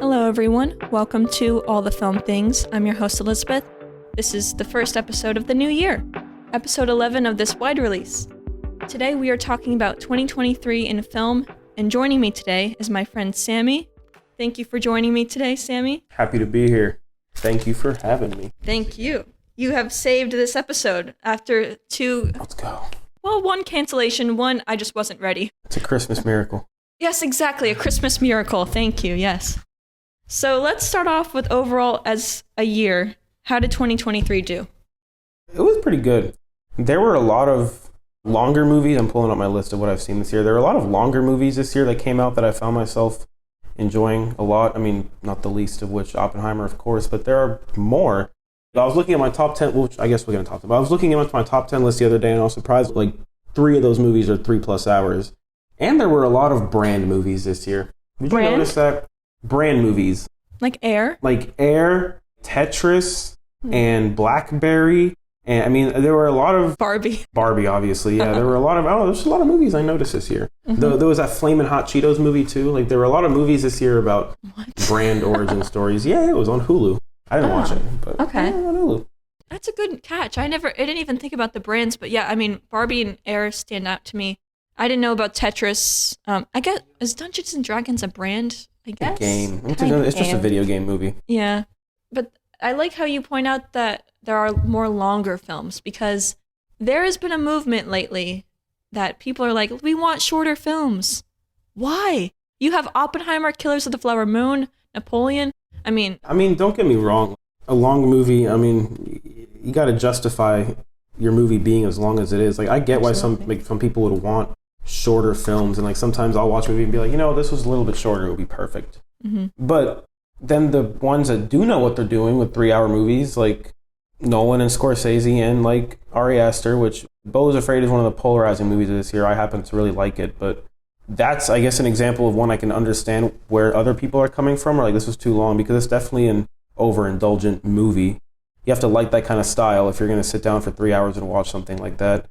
Hello everyone, welcome to All the Film Things. I'm your host Elizabeth. This is the first episode of the new year, episode 11 of this wide release. Today we are talking about 2023 in film, and joining me today is my friend Samy. Thank you for joining me today, Samy. Happy to be here. Thank you for having me. Thank you. You have saved this episode after two... Let's go. Well, one cancellation, one I just wasn't ready. It's a Christmas miracle. Yes, exactly, a Christmas miracle. Thank you, yes. So let's start off with overall as a year. How did 2023 do? It was pretty good. There were a lot of longer movies. I'm pulling up my list of what I've seen this year. There were a lot of longer movies this year that came out that I found myself enjoying a lot. I mean, not the least of which Oppenheimer, of course, but there are more. I was looking at my top 10, which I guess we're going to talk about. I was looking at my top 10 list the other day, and I was surprised, like, 3 of those movies are 3+ hours. And there were a lot of brand movies this year. Did you notice that? Brand movies. Like Air? Like Air, Tetris, and Blackberry. And I mean, there were a lot of... Barbie, obviously. Yeah, there were a lot of... Oh, there's a lot of movies I noticed this year. Mm-hmm. There was that Flamin' Hot Cheetos movie, too. Like, there were a lot of movies this year about brand origin stories. Yeah, it was on Hulu. I didn't watch it, but okay. Yeah, on Hulu. That's a good catch. I didn't even think about the brands, but yeah, I mean, Barbie and Air stand out to me. I didn't know about Tetris. I guess, is Dungeons and Dragons a brand? I guess. A game. It's just a video game movie. Yeah. But I like how you point out that there are more longer films, because there has been a movement lately that people are like, we want shorter films. Why? You have Oppenheimer, Killers of the Flower Moon, Napoleon. I mean, don't get me wrong. A long movie, I mean, you got to justify your movie being as long as it is. Like, I get why some people would want shorter films, and like sometimes I'll watch a movie and be like, this was a little bit shorter, it would be perfect. Mm-hmm. But then the ones that do know what they're doing with 3-hour movies, like Nolan and Scorsese and like Ari Aster, which Beau is Afraid is one of the polarizing movies of this year. I happen to really like it, but that's, I guess, an example of one I can understand where other people are coming from, or like, this was too long, because it's definitely an overindulgent movie. You have to like that kind of style if you're going to sit down for 3 hours and watch something like that.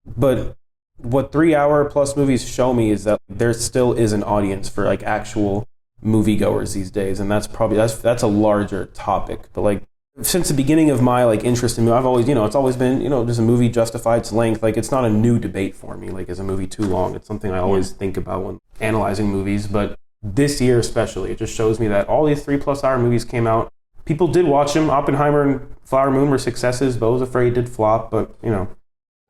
But what 3-hour plus movies show me is that there still is an audience for like actual moviegoers these days, and that's a larger topic. But like, since the beginning of my like interest in movie, I've always, it's always been, does a movie justify its length? Like, it's not a new debate for me. Like, is a movie too long? It's something I always think about when analyzing movies. But this year especially, it just shows me that all these 3+ hour movies came out. People did watch them. Oppenheimer and Flower Moon were successes. Beau was Afraid did flop, but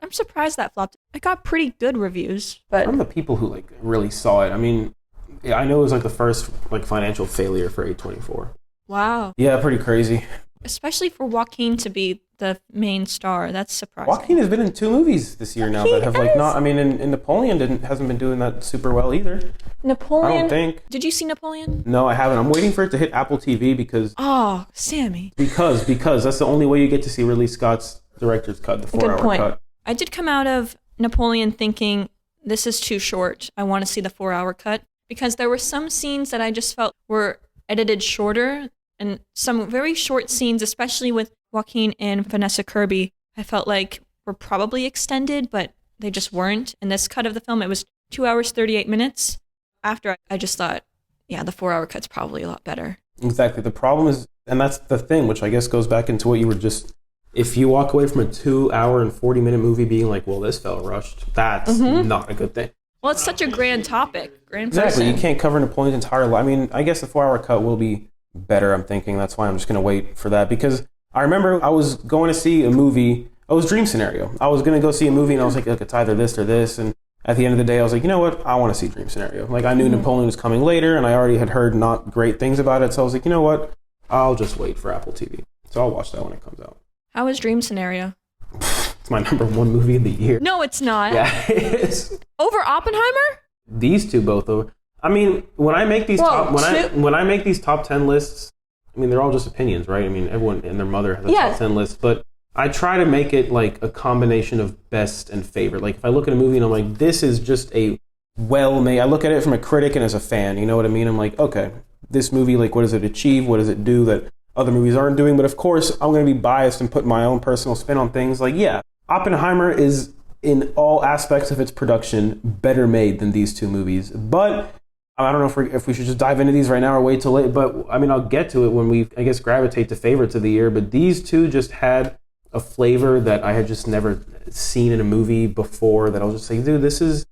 I'm surprised that flopped. It got pretty good reviews, but I'm the people who like really saw it. I mean, yeah, I know it was like the first like financial failure for A24. Wow. Yeah, pretty crazy. Especially for Joaquin to be the main star. That's surprising. Joaquin has been in 2 movies this year now that have like not. I mean, in Napoleon hasn't been doing that super well either. Napoleon. I don't think. Did you see Napoleon? No, I haven't. I'm waiting for it to hit Apple TV because. Oh, Samy. Because that's the only way you get to see Ridley Scott's director's cut, the 4-hour cut. I did come out of Napoleon thinking, this is too short. I want to see the 4-hour cut, because there were some scenes that I just felt were edited shorter, and some very short scenes, especially with Joaquin and Vanessa Kirby, I felt like were probably extended, but they just weren't. In this cut of the film, it was 2 hours, 38 minutes. After, I just thought, yeah, the 4-hour cut's probably a lot better. Exactly. The problem is, and that's the thing, which I guess goes back into what you were just... If you walk away from a 2-hour and 40-minute movie being like, well, this felt rushed, that's not a good thing. Well, it's such a grand topic. Exactly. You can't cover Napoleon's entire life. I mean, I guess the 4-hour cut will be better, I'm thinking. That's why I'm just going to wait for that. Because I remember I was going to see a movie. It was Dream Scenario. I was going to go see a movie, and I was like, look, it's either this or this. And at the end of the day, I was like, you know what? I want to see Dream Scenario. Like, I knew Napoleon was coming later, and I already had heard not great things about it. So I was like, you know what? I'll just wait for Apple TV. So I'll watch that when it comes out. How was Dream Scenario? It's my number 1 movie of the year. No, it's not. Yeah, it is. Over Oppenheimer? These two both over. I mean, when I make these when I make these top 10 lists, I mean, they're all just opinions, right? I mean, everyone and their mother has a top 10 list, but I try to make it like a combination of best and favorite. Like, if I look at a movie and I'm like, this is just a well-made, I look at it from a critic and as a fan, you know what I mean? I'm like, okay, this movie, like, what does it achieve? What does it do that other movies aren't doing? But of course, I'm going to be biased and put my own personal spin on things. Like, yeah, Oppenheimer is, in all aspects of its production, better made than these 2 movies. But I don't know if we should just dive into these right now or wait till late, but I mean, I'll get to it when we, I guess, gravitate to favorites of the year. But these two just had a flavor that I had just never seen in a movie before, that I was just like, dude,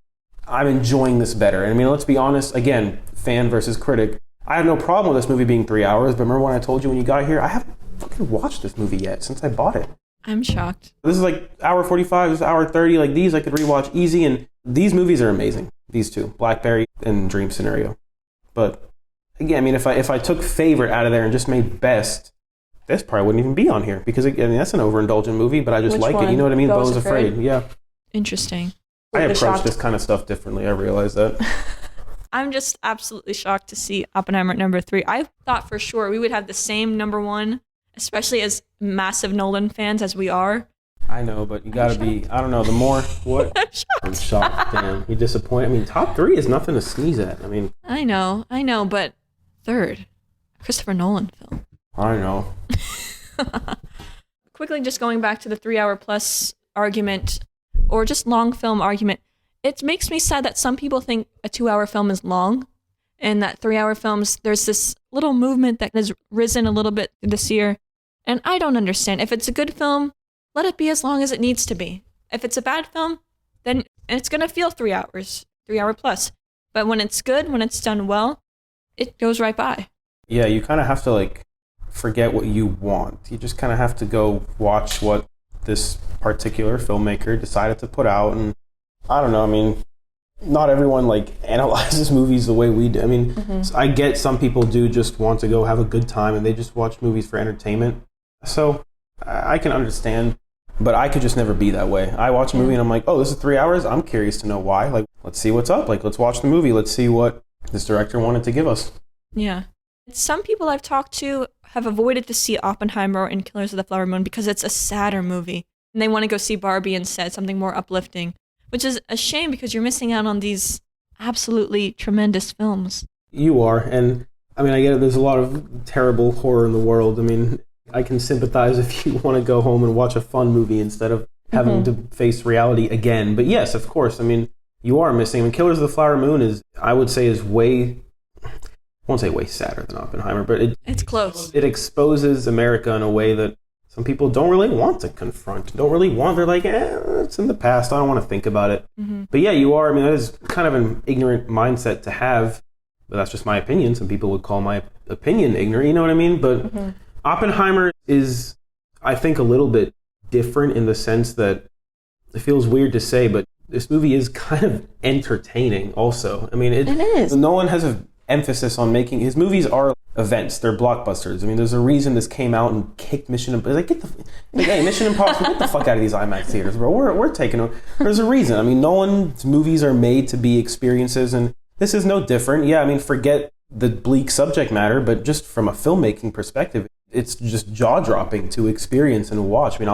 I'm enjoying this better. And I mean, let's be honest, again, fan versus critic. I have no problem with this movie being 3 hours, but remember when I told you when you got here, I haven't fucking watched this movie yet since I bought it. I'm shocked. This is like hour 45, this is hour 30. Like these I could rewatch easy, and these movies are amazing. These two, Blackberry and Dream Scenario. But again, I mean, if I took favorite out of there and just made best, this probably wouldn't even be on here, because I mean, that's an overindulgent movie, but I just like it. You know what I mean? Beau's Afraid. Yeah. Interesting. I approach this kind of stuff differently. I realize that. I'm just absolutely shocked to see Oppenheimer at number 3. I thought for sure we would have the same number 1, especially as massive Nolan fans as we are. I know, but you gotta be, I don't know, the more, what? I'm shocked. Damn, you disappointed. I mean, top 3 is nothing to sneeze at. I mean. I know, but third, Christopher Nolan film. I know. Quickly, just going back to the 3 hour plus argument, or just long film argument, it makes me sad that some people think a 2 hour film is long, and that 3 hour films, there's this little movement that has risen a little bit this year, and I don't understand. If it's a good film, let it be as long as it needs to be. If it's a bad film, then it's going to feel 3 hours, 3 hour plus. But when it's good, when it's done well, it goes right by. Yeah, you kind of have to like forget what you want. You just kind of have to go watch what this particular filmmaker decided to put out. And I don't know, I mean, not everyone like analyzes movies the way we do. I mean, I get some people do just want to go have a good time and they just watch movies for entertainment. So I can understand, but I could just never be that way. I watch a movie and I'm like, oh, this is 3 hours? I'm curious to know why. Like, let's see what's up. Like, let's watch the movie. Let's see what this director wanted to give us. Yeah. Some people I've talked to have avoided to see Oppenheimer and Killers of the Flower Moon because it's a sadder movie. And they want to go see Barbie instead, something more uplifting, which is a shame because you're missing out on these absolutely tremendous films. You are. And I mean, I get it. There's a lot of terrible horror in the world. I mean, I can sympathize if you want to go home and watch a fun movie instead of having to face reality again. But yes, of course. I mean, you are missing. I mean, Killers of the Flower Moon is, I would say, is way, I won't say way sadder than Oppenheimer, but it's close. It exposes America in a way that some people don't really want to confront. They're like, it's in the past. I don't want to think about it. But yeah, you are. I mean, that is kind of an ignorant mindset to have. But that's just my opinion. Some people would call my opinion ignorant. You know what I mean? But Oppenheimer is, I think, a little bit different in the sense that it feels weird to say, but this movie is kind of entertaining also. I mean, it is. Nolan has an emphasis on making, his movies are events. They're blockbusters. I mean, there's a reason this came out and kicked Mission Impossible. Hey, Mission Impossible, get the fuck out of these IMAX theaters, bro. We're taking them. There's a reason. I mean, Nolan's movies are made to be experiences, and this is no different. Yeah, I mean, forget the bleak subject matter, but just from a filmmaking perspective, it's just jaw-dropping to experience and watch. I mean,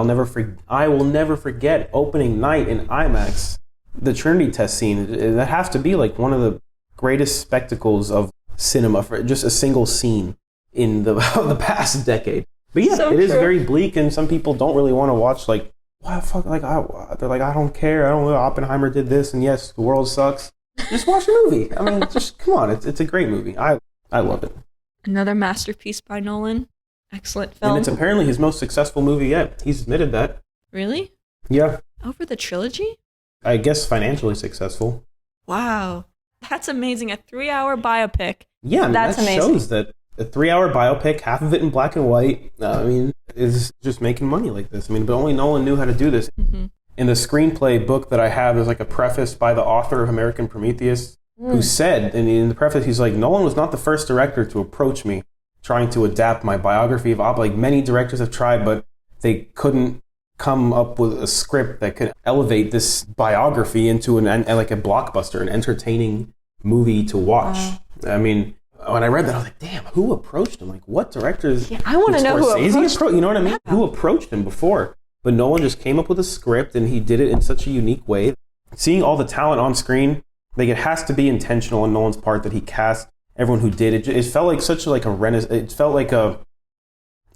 I will never forget opening night in IMAX, the Trinity test scene. That has to be like one of the greatest spectacles of cinema for just a single scene in the past decade. But yeah, so it is very bleak, and some people don't really want to watch. Like, why fuck? Like, they're like, I don't care. I don't know. Oppenheimer did this, and yes, the world sucks. Just watch the movie. I mean, just come on. It's a great movie. I love it. Another masterpiece by Nolan. Excellent film. And it's apparently his most successful movie yet. He's admitted that. Really? Yeah. Over the trilogy? I guess financially successful. Wow. That's amazing. A 3-hour biopic. Yeah, I mean, that shows that a 3-hour biopic, half of it in black and white, I mean, is just making money like this. I mean, but only Nolan knew how to do this. In the screenplay book that I have, there's like a preface by the author of American Prometheus, who said, and in the preface, he's like, Nolan was not the first director to approach me trying to adapt my biography of Like, many directors have tried, but they couldn't come up with a script that could elevate this biography into like a blockbuster, an entertaining movie to watch. I mean, when I read that, I was like, damn, who approached him? Like, what directors? Yeah, I want to know who approached him. You know what I mean? Who approached him before? But Nolan just came up with a script, and he did it in such a unique way. Seeing all the talent on screen, like, it has to be intentional on Nolan's part that he cast everyone who did it. It felt like such like a renaissance. It felt like a,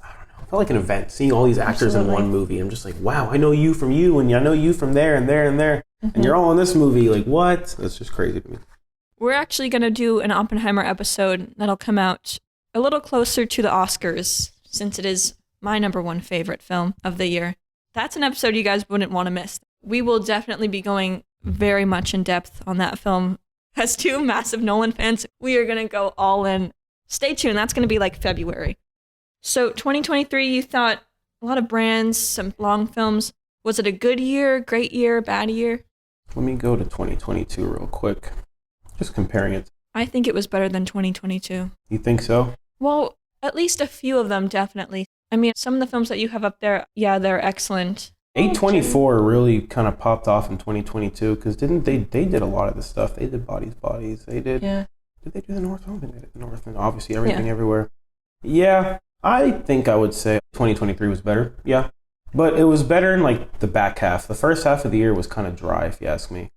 I don't know, it felt like an event. Seeing all these actors in one movie, I'm just like, wow, I know you from you, and I know you from there and there and there, and you're all in this movie. Like, what? That's just crazy to me. We're actually going to do an Oppenheimer episode that'll come out a little closer to the Oscars, since it is my number one favorite film of the year. That's an episode you guys wouldn't want to miss. We will definitely be going very much in depth on that film. As two massive Nolan fans, we are going to go all in. Stay tuned. That's going to be like February. So 2023, you thought a lot of brands, some long films. Was it a good year, great year, bad year? Let me go to 2022 real quick. Just comparing it. I think it was better than 2022. You think so? Well, at least a few of them, definitely. I mean, some of the films that you have up there, yeah, they're excellent. A24 really kind of popped off in 2022 because didn't they did a lot of the stuff. They did Bodies. They did. Yeah. Did they do the North? I don't think they did the North. And obviously, Everything Everywhere. Yeah, I think I would say 2023 was better. Yeah. But it was better in like the back half. The first half of the year was kind of dry, if you ask me.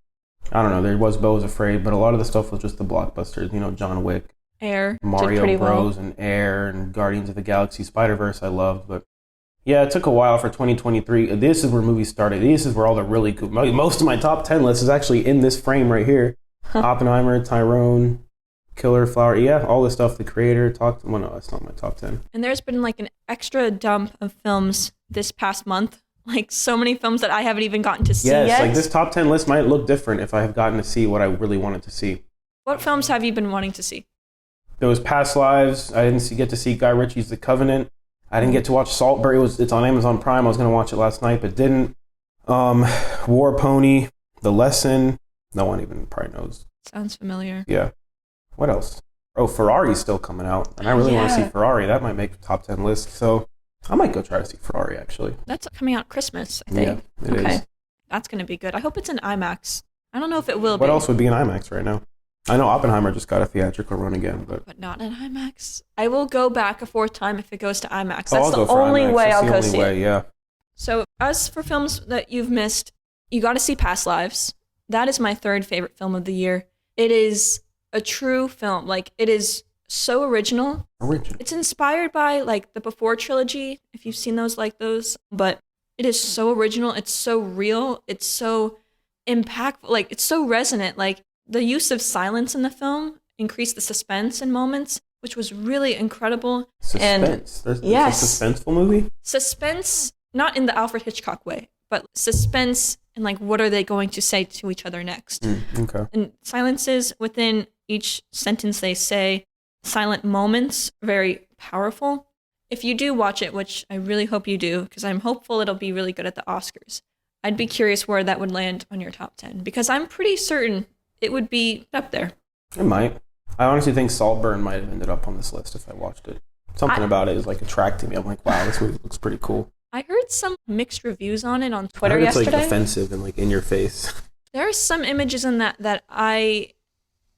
I don't know. There was Beau Was Afraid, but a lot of the stuff was just the blockbusters. You know, John Wick, Air, Mario Bros. And Air, and Guardians of the Galaxy, Spider-Verse. I loved, but yeah, it took a while for 2023. This is where movies started. This is where all the really good. Most of my top 10 list is actually in this frame right here. Oppenheimer, Tyrone, Killer Flower. Yeah, all this stuff. The Creator talked. Well, no, that's not my top 10. And there's been like an extra dump of films this past month. Like so many films that I haven't even gotten to see yet. Yes, like this top 10 list might look different if I have gotten to see what I really wanted to see. What films have you been wanting to see? There was Past Lives. I didn't get to see Guy Ritchie's The Covenant. I didn't get to watch Saltburn. It's on Amazon Prime. I was going to watch it last night, but didn't. War Pony, The Lesson. No one even probably knows. Sounds familiar. Yeah. What else? Oh, Ferrari's still coming out, and I really want to see Ferrari. That might make a top 10 list, so I might go try to see Ferrari, actually. That's coming out Christmas, I think. Yeah, it is. That's going to be good. I hope it's in IMAX. I don't know if it will be. What else would be in IMAX right now? I know Oppenheimer just got a theatrical run again, but not in IMAX. I will go back a fourth time if it goes to IMAX. That's the only way I'll go see it. Yeah. So as for films that you've missed, you got to see Past Lives. That is my third favorite film of the year. It is a true film. Like, it is so original. It's inspired by like the Before trilogy, if you've seen those, but it is so original. It's so real. It's so impactful. Like, it's so resonant. Like, the use of silence in the film increased the suspense in moments, which was really incredible. Suspense? It's a suspenseful movie? Suspense, not in the Alfred Hitchcock way, but suspense and like, what are they going to say to each other next? Okay. And silences within each sentence they say, silent moments, very powerful. If you do watch it, which I really hope you do, because I'm hopeful it'll be really good at the Oscars, I'd be curious where that would land on your top 10, because I'm pretty certain it would be up there. It might. I honestly think Saltburn might have ended up on this list if I watched it. Something about it is like attracting me. I'm like, wow, this movie looks pretty cool. I heard some mixed reviews on it on Twitter yesterday. It's like offensive and like in your face. There are some images in that I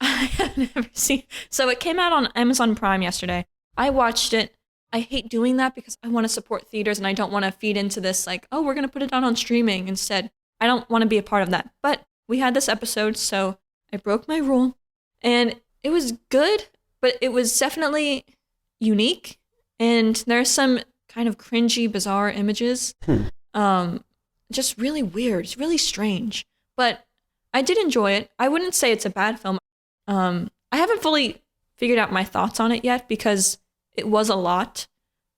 have never seen. So it came out on Amazon Prime yesterday. I watched it. I hate doing that because I want to support theaters and I don't want to feed into this like, oh, we're going to put it out on streaming instead. I don't want to be a part of that. But we had this episode, so I broke my rule, and it was good, but it was definitely unique, and there's some kind of cringy, bizarre images. Just really weird. It's really strange, but I did enjoy it. I wouldn't say it's a bad film. I haven't fully figured out my thoughts on it yet because it was a lot,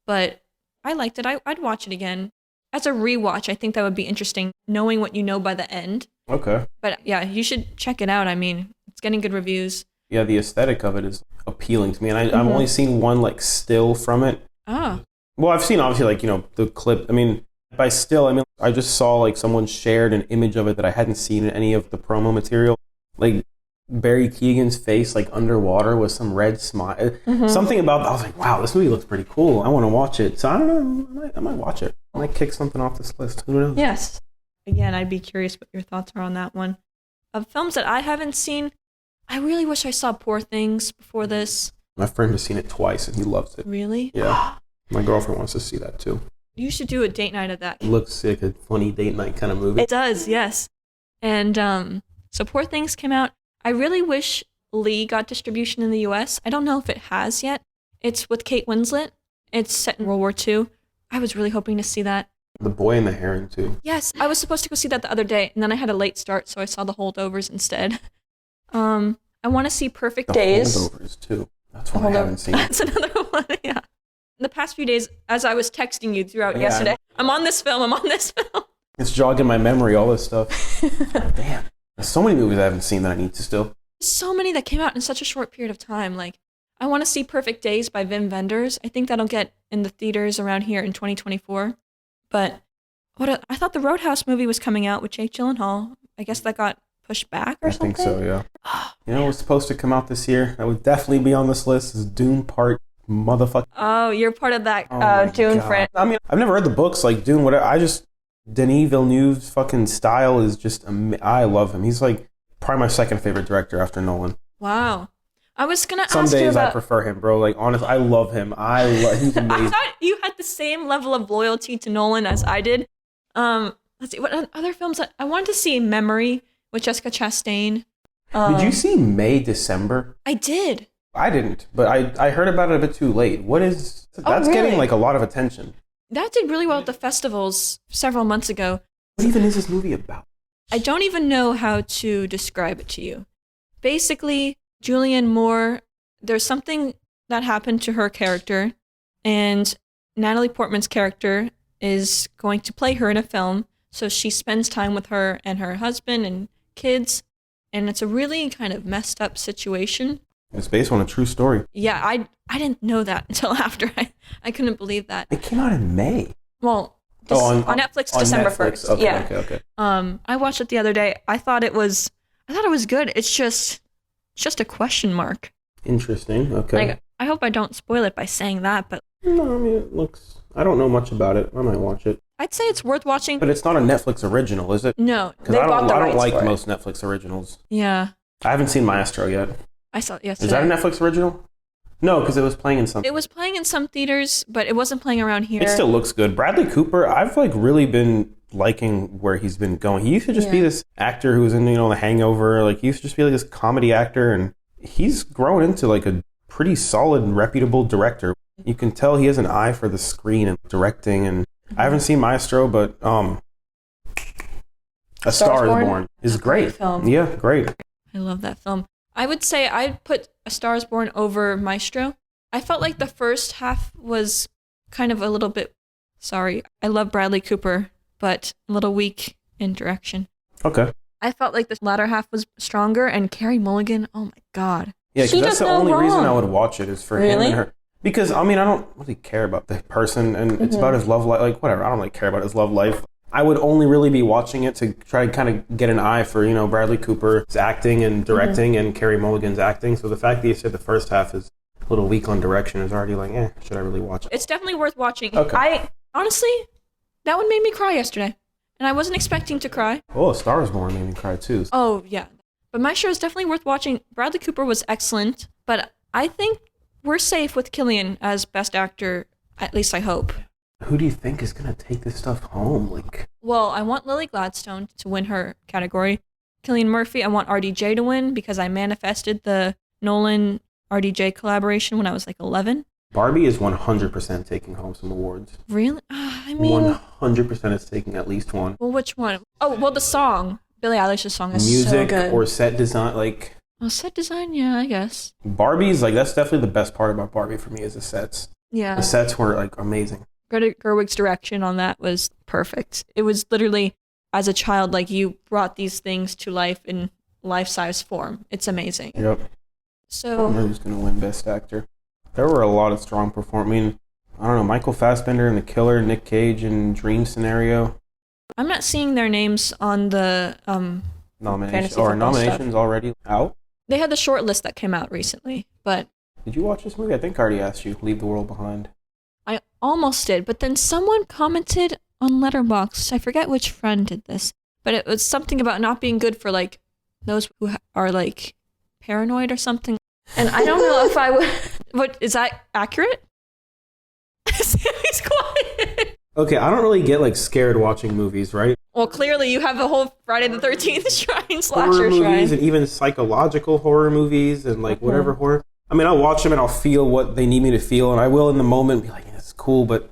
but I liked it. I'd watch it again. As a rewatch, I think that would be interesting, knowing what you know by the end. Okay. But yeah, you should check it out. I mean, it's getting good reviews. Yeah, the aesthetic of it is appealing to me. And I've only seen one like still from it. Ah. Well, I've seen obviously like, you know, the clip. I mean, by still, I mean, I just saw like someone shared an image of it that I hadn't seen in any of the promo material. Like Barry Keoghan's face like underwater with some red smile. Something about that. I was like, wow, this movie looks pretty cool. I want to watch it. So I don't know. I might watch it. I might kick something off this list. Who knows? Yes. Again, I'd be curious what your thoughts are on that one. Of films that I haven't seen, I really wish I saw Poor Things before this. My friend has seen it twice and he loves it. Really? Yeah. My girlfriend wants to see that too. You should do a date night of that. It looks like a funny date night kind of movie. It does, yes. And so Poor Things came out. I really wish Lee got distribution in the US. I don't know if it has yet. It's with Kate Winslet. It's set in World War II. I was really hoping to see that. The Boy and the Heron too. Yes, I was supposed to go see that the other day, and then I had a late start, so I saw the holdovers instead. I I want to see Perfect The Days. Holdovers too. That's one I haven't seen. That's another one. Yeah. In the past few days, as I was texting you throughout yesterday, I'm on this film. It's jogging my memory, all this stuff. Damn. There's so many movies I haven't seen that I need to still. So many that came out in such a short period of time. Like, I want to see Perfect Days by Wim Wenders. I think that'll get in the theaters around here in 2024. But I thought the Roadhouse movie was coming out with Jake Gyllenhaal. I guess that got pushed back or something? I think so, yeah. You know, it was supposed to come out this year. That would definitely be on this list. Is Dune Part motherfucker. Oh, you're part of that Dune friend. I mean, I've never read the books like Dune, whatever. Denis Villeneuve's fucking style is just, I love him. He's like probably my second favorite director after Nolan. Wow. I was going to ask you about... Some days I prefer him, bro. Like, honest, I love him. He's amazing. I thought you had the same level of loyalty to Nolan as I did. Let's see, what other films? I wanted to see Memory with Jessica Chastain. Did you see May, December? I did. I didn't, but I heard about it a bit too late. That's really? Getting like a lot of attention. That did really well at the festivals several months ago. What even is this movie about? I don't even know how to describe it to you. Basically, Julianne Moore, there's something that happened to her character, and Natalie Portman's character is going to play her in a film, so she spends time with her and her husband and kids, and it's a really kind of messed up situation. It's based on a true story. Yeah, I didn't know that until after. I couldn't believe that. It came out in May. Well, on Netflix, December 1st. Okay, yeah. Okay. I watched it the other day. I thought it was good. It's just a question mark. Interesting. Okay. Like, I hope I don't spoil it by saying that, but no, I mean it looks. I don't know much about it. I might watch it. I'd say it's worth watching. But it's not a Netflix original, is it? No, because I don't like most Netflix originals. Yeah. I haven't seen Maestro yet. I saw it yesterday. Is that a Netflix original? No, because it was playing in some. It was playing in some theaters, but it wasn't playing around here. It still looks good. Bradley Cooper, I've like really been liking where he's been going. He used to just be this actor who was in The Hangover. Like he used to just be like this comedy actor, and he's grown into like a pretty solid and reputable director. You can tell he has an eye for the screen and directing. And I haven't seen Maestro, but A Star is Born is great. Film. Yeah, great. I love that film. I would say I'd put A Star is Born over Maestro. I felt like the first half was kind of a little bit, I love Bradley Cooper, but a little weak in direction. Okay. I felt like the latter half was stronger, and Carey Mulligan, oh my God. Yeah, because that's the only reason I would watch it is for him and her. Because, I mean, I don't really care about the person, and it's about his love life. Like, whatever, I don't really care about his love life. I would only really be watching it to try to kind of get an eye for, Bradley Cooper's acting and directing and Carey Mulligan's acting. So the fact that you said the first half is a little weak on direction is already like, should I really watch it? It's definitely worth watching. Okay. Honestly, that one made me cry yesterday. And I wasn't expecting to cry. Oh, A Star is Born made me cry too. Oh, yeah. But Maestro is definitely worth watching. Bradley Cooper was excellent, but I think we're safe with Cillian as Best Actor, at least I hope. Who do you think is going to take this stuff home? Well, I want Lily Gladstone to win her category. Cillian Murphy, I want RDJ to win because I manifested the Nolan RDJ collaboration when I was 11. Barbie is 100% taking home some awards. Really? I mean... 100% is taking at least one. Well, which one? Oh, well, the song. Billie Eilish's song is Music so good. Or set design, Well, set design, yeah, I guess. Barbie's, that's definitely the best part about Barbie for me is the sets. Yeah. The sets were, amazing. Greta Gerwig's direction on that was perfect. It was literally, as a child, you brought these things to life in life-size form. It's amazing. Yep. So... I don't know who's going to win Best Actor. There were a lot of strong performers. I mean, I don't know, Michael Fassbender and The Killer, Nick Cage in Dream Scenario. I'm not seeing their names on the nominations already out. They had the short list that came out recently, but... Did you watch this movie? I think I already asked you. Leave the World Behind. I almost did, but then someone commented on Letterboxd. I forget which friend did this, but it was something about not being good for those who are paranoid or something. And I don't know if I would... What, is that accurate? Sammy's quiet. Okay, I don't really get scared watching movies, right? Well, clearly you have a whole Friday the 13th shrine, slasher horror shrine. Movies and even psychological horror movies and whatever horror. I mean, I'll watch them and I'll feel what they need me to feel, and I will in the moment be like, yeah, it's cool, but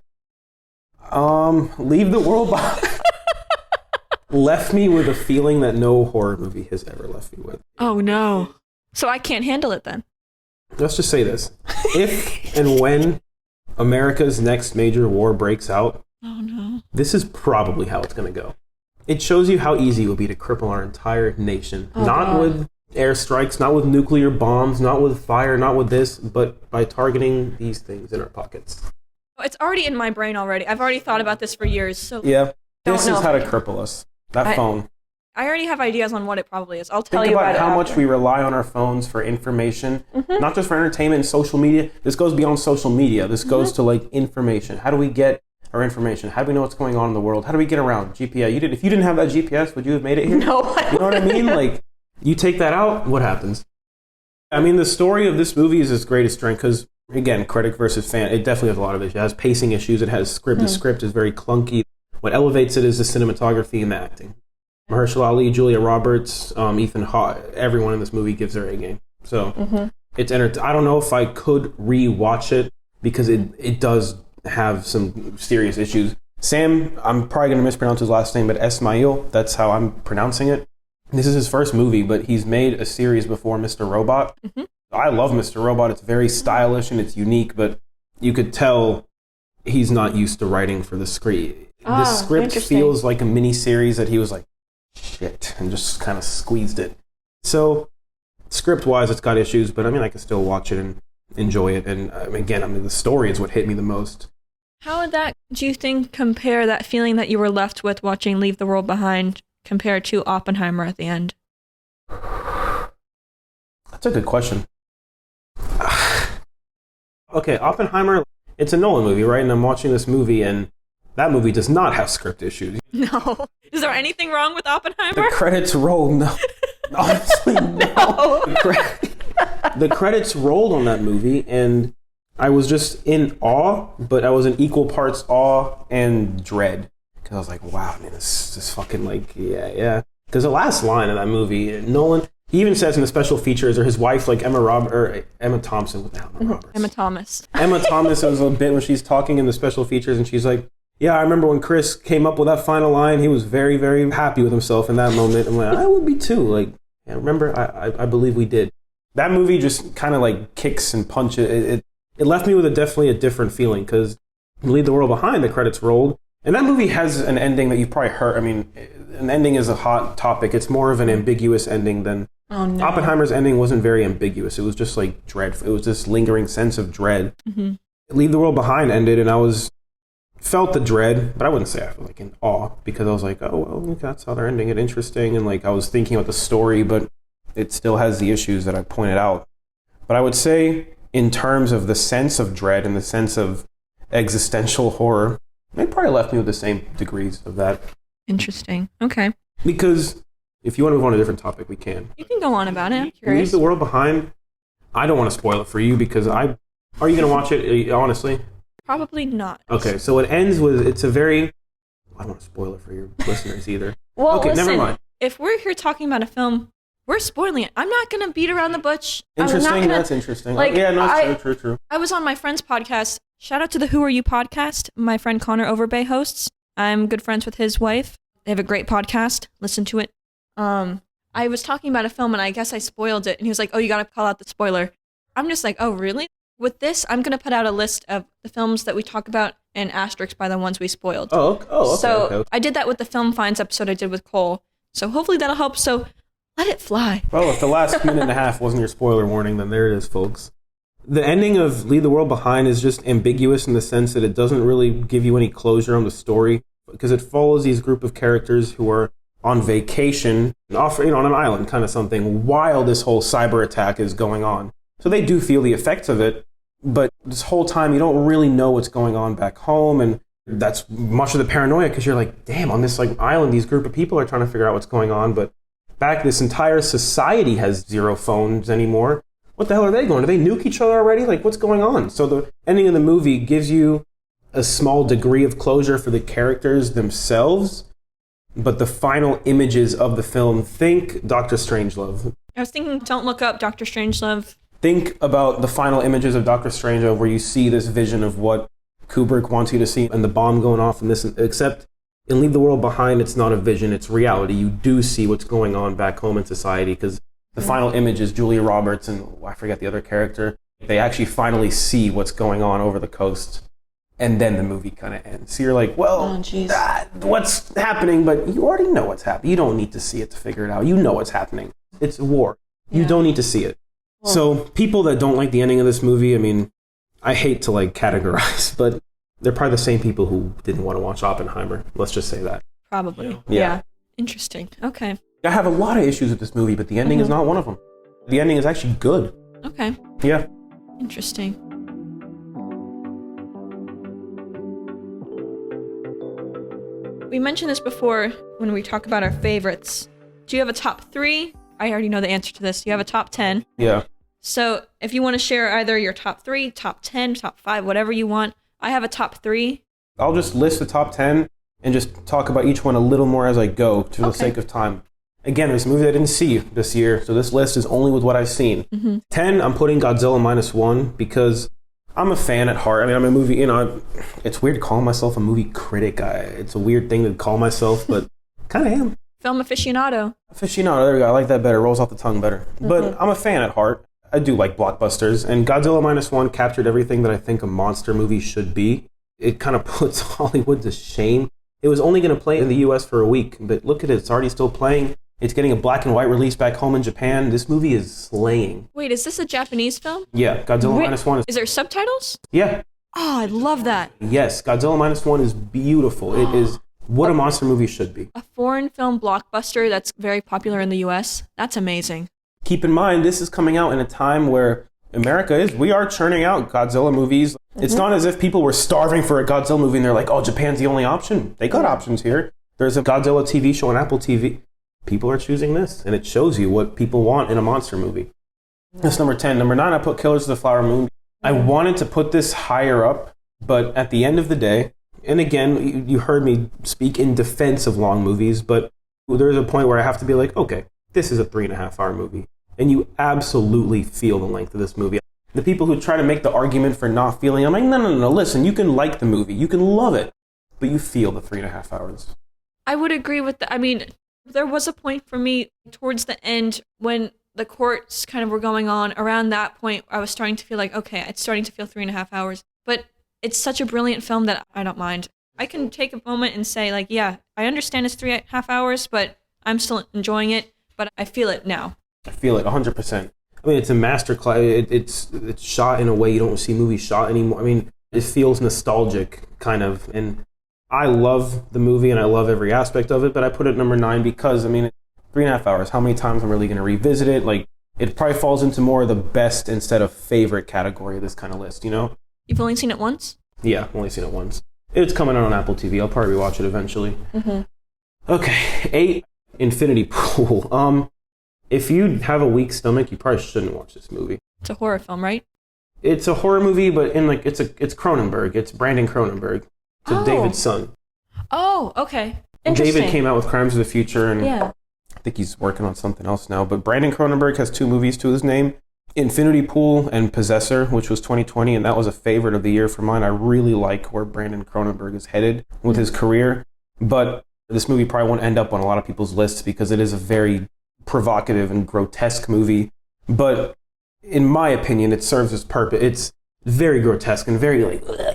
Leave the World Behind left me with a feeling that no horror movie has ever left me with. Oh no. So I can't handle it then. Let's just say this. If and when America's next major war breaks out, oh no, this is probably how it's going to go. It shows you how easy it would be to cripple our entire nation. Not with airstrikes, not with nuclear bombs, not with fire, not with this, but by targeting these things in our pockets. It's already in my brain already. I've already thought about this for years. So yeah, this is how to cripple us. That phone. I already have ideas on what it probably is. I'll tell you about it. Think about how after. much we rely on our phones for information, not just for entertainment and social media. This goes beyond social media. This goes to like information. How do we get our information? How do we know what's going on in the world? How do we get around? GPS. If you didn't have that GPS, would you have made it here? No. You know what I mean? Like, you take that out, what happens? I mean, the story of this movie is its greatest strength because, again, critic versus fan, it definitely has a lot of issues. It has pacing issues. It has script. The script is very clunky. What elevates it is the cinematography and the acting. Mahershala Ali, Julia Roberts, Ethan Hawke, everyone in this movie gives their A game. So it's I don't know if I could re-watch it because it does have some serious issues. Sam, I'm probably going to mispronounce his last name, but Esmail, that's how I'm pronouncing it. This is his first movie, but he's made a series before, Mr. Robot. I love Mr. Robot. It's very stylish and it's unique, but you could tell he's not used to writing for the screen. The script feels like a mini series that he was like, shit, and just kind of squeezed it. So, script-wise, it's got issues, but I mean, I can still watch it and enjoy it. And again, the story is what hit me the most. How would that, do you think, compare that feeling that you were left with watching Leave the World Behind compared to Oppenheimer at the end? That's a good question. Okay, Oppenheimer, it's a Nolan movie, right? And I'm watching this movie, and that movie does not have script issues. No. Is there anything wrong with Oppenheimer? The credits roll. No. Honestly, no. The credits rolled on that movie, and I was just in awe, but I was in equal parts awe and dread. Because I was like, wow, man, this is fucking like, yeah. Because the last line of that movie, Nolan, he even says in the special features, or his wife, like Emma Thompson, what the hell, Emma Roberts? Emma Thomas. Emma Thomas, it was a bit when she's talking in the special features, and she's like, yeah, I remember when Chris came up with that final line, he was very, very happy with himself in that moment. I'm like, I would be too. Like, yeah, remember, I believe we did. That movie just kind of like kicks and punches. It left me with definitely a different feeling because Leave the World Behind, the credits rolled. And that movie has an ending that you've probably heard. I mean, an ending is a hot topic. It's more of an ambiguous ending than... Oh, no. Oppenheimer's ending wasn't very ambiguous. It was just like dread. It was this lingering sense of dread. Leave the World Behind ended, and I felt the dread, but I wouldn't say I felt like in awe because I was like, oh, well, that's how they're ending it. Interesting. And like I was thinking about the story, but it still has the issues that I pointed out. But I would say in terms of the sense of dread and the sense of existential horror, they probably left me with the same degrees of that. Interesting. Okay. Because if you want to move on to a different topic, we can. You can go on about it. I'm curious. Leave the World Behind. I don't want to spoil it for you because are you going to watch it, honestly? Probably not. Okay, so it ends with, I don't want to spoil it for your listeners either. Well, okay, listen, never mind. If we're here talking about a film, we're spoiling it. I'm not going to beat around the bush. Interesting, that's interesting. Like, yeah, no, true. I was on my friend's podcast. Shout out to the Who Are You podcast. My friend Connor Overbay hosts. I'm good friends with his wife. They have a great podcast. Listen to it. I was talking about a film and I guess I spoiled it. And he was like, oh, you got to call out the spoiler. I'm just like, oh, really? With this, I'm going to put out a list of the films that we talk about and asterisks by the ones we spoiled. Oh, okay. So I did that with the Film Finds episode I did with Cole. So hopefully that'll help. So let it fly. Well, if the last minute and a half wasn't your spoiler warning, then there it is, folks. The ending of Leave the World Behind is just ambiguous in the sense that it doesn't really give you any closure on the story because it follows these group of characters who are on vacation off, on an island kind of something while this whole cyber attack is going on. So they do feel the effects of it, but this whole time you don't really know what's going on back home, and that's much of the paranoia because you're like, damn, on this like island, these group of people are trying to figure out what's going on, but back this entire society has zero phones anymore. What the hell are they going? Do they nuke each other already? Like, what's going on? So the ending of the movie gives you a small degree of closure for the characters themselves, but the final images of the film, think Doctor Strangelove. I was thinking, don't look up Doctor Strangelove. Think about the final images of Doctor Strangelove where you see this vision of what Kubrick wants you to see and the bomb going off and this, except in Leave the World Behind, it's not a vision, it's reality. You do see what's going on back home in society because The final image is Julia Roberts and I forget the other character. They actually finally see what's going on over the coast. And then the movie kind of ends. So you're like, well, what's happening? But you already know what's happening. You don't need to see it to figure it out. You know what's happening. It's a war. You don't need to see it. Well, so people that don't like the ending of this movie, I mean, I hate to like categorize, but they're probably the same people who didn't want to watch Oppenheimer. Let's just say that. Probably. Yeah. Interesting. Okay. I have a lot of issues with this movie, but the ending is not one of them. The ending is actually good. Okay. Yeah. Interesting. We mentioned this before when we talk about our favorites. Do you have a top 3? I already know the answer to this. You have a top 10. Yeah. So if you want to share either your top 3, top 10, top 5, whatever you want. I have a top 3. I'll just list the top 10 and just talk about each one a little more as I go for the sake of time. Again, there's a movie I didn't see this year, so this list is only with what I've seen. 10, I'm putting Godzilla -1 because I'm a fan at heart. I mean, I'm a movie, it's weird calling myself a movie critic. It's a weird thing to call myself, but kind of am. Film aficionado. Aficionado, there we go. I like that better. Rolls off the tongue better. But I'm a fan at heart. I do like blockbusters, and Godzilla -1 captured everything that I think a monster movie should be. It kind of puts Hollywood to shame. It was only going to play in the US for a week, but look at it. It's already still playing. It's getting a black and white release back home in Japan. This movie is slaying. Wait, is this a Japanese film? Yeah, Godzilla -1 is there subtitles? Yeah. Oh, I love that. Yes, Godzilla -1 is beautiful. It is what a monster movie should be. A foreign film blockbuster that's very popular in the US. That's amazing. Keep in mind, this is coming out in a time where we are churning out Godzilla movies. It's not as if people were starving for a Godzilla movie and they're like, oh, Japan's the only option. They got options here. There's a Godzilla TV show on Apple TV. People are choosing this, and it shows you what people want in a monster movie. That's number 10. Number 9, I put Killers of the Flower Moon. I wanted to put this higher up, but at the end of the day, and again, you heard me speak in defense of long movies, but there's a point where I have to be like, okay, this is a 3.5-hour movie. And you absolutely feel the length of this movie. The people who try to make the argument for not feeling, I'm like, no, listen, you can like the movie, you can love it, but you feel the 3.5 hours. I would agree with that. I mean, there was a point for me towards the end when the courts kind of were going on. Around that point, I was starting to feel like, okay, it's starting to feel 3.5 hours. But it's such a brilliant film that I don't mind. I can take a moment and say, like, yeah, I understand it's 3.5 hours, but I'm still enjoying it, but I feel it now. I feel it 100%. I mean, it's a masterclass. It's shot in a way you don't see movies shot anymore. I mean, it feels nostalgic, kind of. And I love the movie and I love every aspect of it, but I put it number 9 because, I mean, 3.5 hours. How many times I'm really going to revisit it? Like, it probably falls into more of the best instead of favorite category of this kind of list, you know? You've only seen it once? Yeah, I've only seen it once. It's coming out on Apple TV. I'll probably watch it eventually. Okay, 8, Infinity Pool. If you have a weak stomach, you probably shouldn't watch this movie. It's a horror film, right? It's a horror movie, but it's Cronenberg. It's Brandon Cronenberg. It's David's son. Oh, okay. Interesting. David came out with Crimes of the Future, and yeah. I think he's working on something else now. But Brandon Cronenberg has 2 movies to his name, Infinity Pool and Possessor, which was 2020, and that was a favorite of the year for mine. I really like where Brandon Cronenberg is headed with his career. But this movie probably won't end up on a lot of people's lists because it is a very provocative and grotesque movie. But in my opinion, it serves its purpose. It's very grotesque and very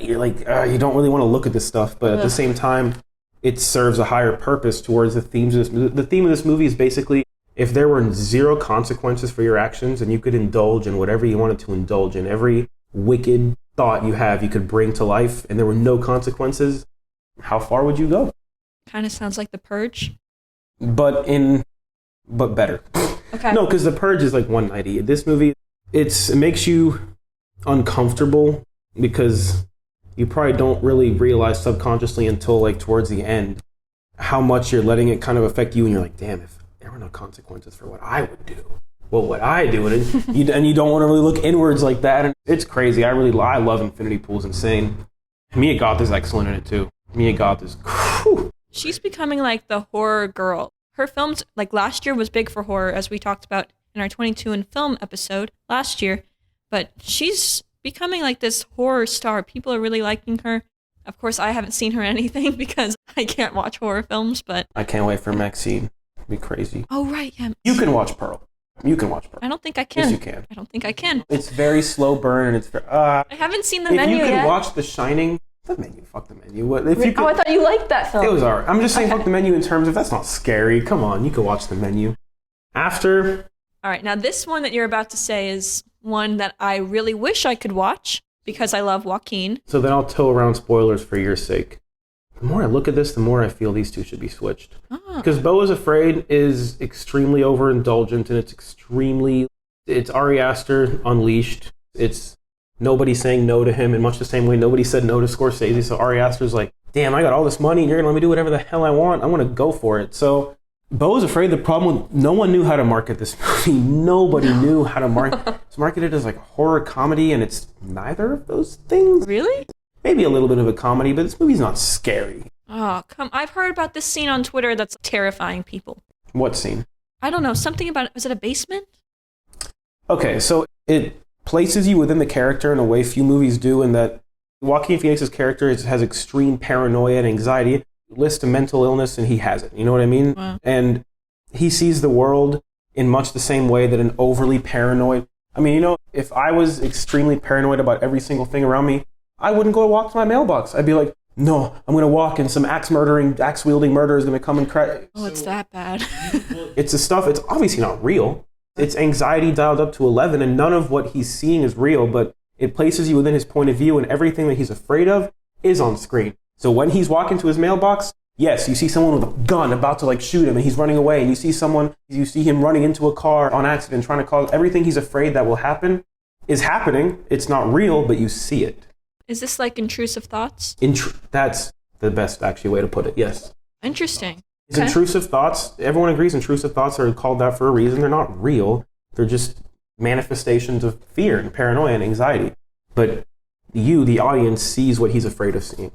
you're like, you don't really want to look at this stuff. But at the same time, it serves a higher purpose towards the themes of this. The theme of this movie is basically, if there were 0 consequences for your actions and you could indulge in whatever you wanted to indulge in, every wicked thought you have, you could bring to life, and there were no consequences, how far would you go? Kind of sounds like The Purge. But better. Okay. No, because The Purge is like 190. This movie, it makes you uncomfortable because you probably don't really realize subconsciously until like towards the end how much you're letting it kind of affect you, and you're like, damn, if there were no consequences for what I would do, what would I do? And you don't want to really look inwards like that. And it's crazy. I love Infinity Pool. It's insane. Mia Goth is excellent in it too. Mia Goth is whew. She's becoming like the horror girl. Her films, like last year was big for horror, as we talked about in our 22 in film episode last year. But she's becoming like this horror star. People are really liking her. Of course, I haven't seen her in anything because I can't watch horror films, but... I can't wait for Maxine. It'll be crazy. Oh, right, yeah. You can watch Pearl. You can watch Burn. I don't think I can. Yes, you can. I don't think I can. It's very slow burn, and it's very, I haven't seen the menu yet. If you can watch The Shining, the menu, fuck the menu. What if you could, I thought you liked that film. It was alright. I'm just saying fuck the menu in terms of that's not scary. Come on, you can watch the menu. After. All right, now this one that you're about to say is one that I really wish I could watch because I love Joaquin. So then I'll toe around spoilers for your sake. The more I look at this, the more I feel these two should be switched. Because Beau is Afraid is extremely overindulgent, and it's Ari Aster unleashed. It's nobody saying no to him in much the same way nobody said no to Scorsese. So Ari Aster's like, damn, I got all this money and you're going to let me do whatever the hell I want. I want to go for it. So Beau is Afraid, the problem with, no one knew how to market this movie. Nobody knew how to market. It's marketed as like a horror comedy, and it's neither of those things. Really? Maybe a little bit of a comedy, but this movie's not scary. Oh, I've heard about this scene on Twitter that's terrifying people. What scene? I don't know. Something about, was it a basement? Okay, so it places you within the character in a way few movies do, in that Joaquin Phoenix's character has extreme paranoia and anxiety. List a mental illness, and he has it. You know what I mean? Wow. And he sees the world in much the same way that an overly paranoid... I mean, you know, if I was extremely paranoid about every single thing around me, I wouldn't go walk to my mailbox. I'd be like, no, I'm going to walk and some axe-wielding murderer is going to come and crack. Oh, it's that bad. It's the stuff, it's obviously not real. It's anxiety dialed up to 11, and none of what he's seeing is real, but it places you within his point of view, and everything that he's afraid of is on screen. So when he's walking to his mailbox, yes, you see someone with a gun about to like shoot him and he's running away, and you see him running into a car on accident, trying to cause everything he's afraid that will happen is happening. It's not real, but you see it. Is this like intrusive thoughts? That's the best actually way to put it, yes. Interesting. It's intrusive thoughts. Everyone agrees intrusive thoughts are called that for a reason. They're not real. They're just manifestations of fear and paranoia and anxiety. But you, the audience, sees what he's afraid of seeing.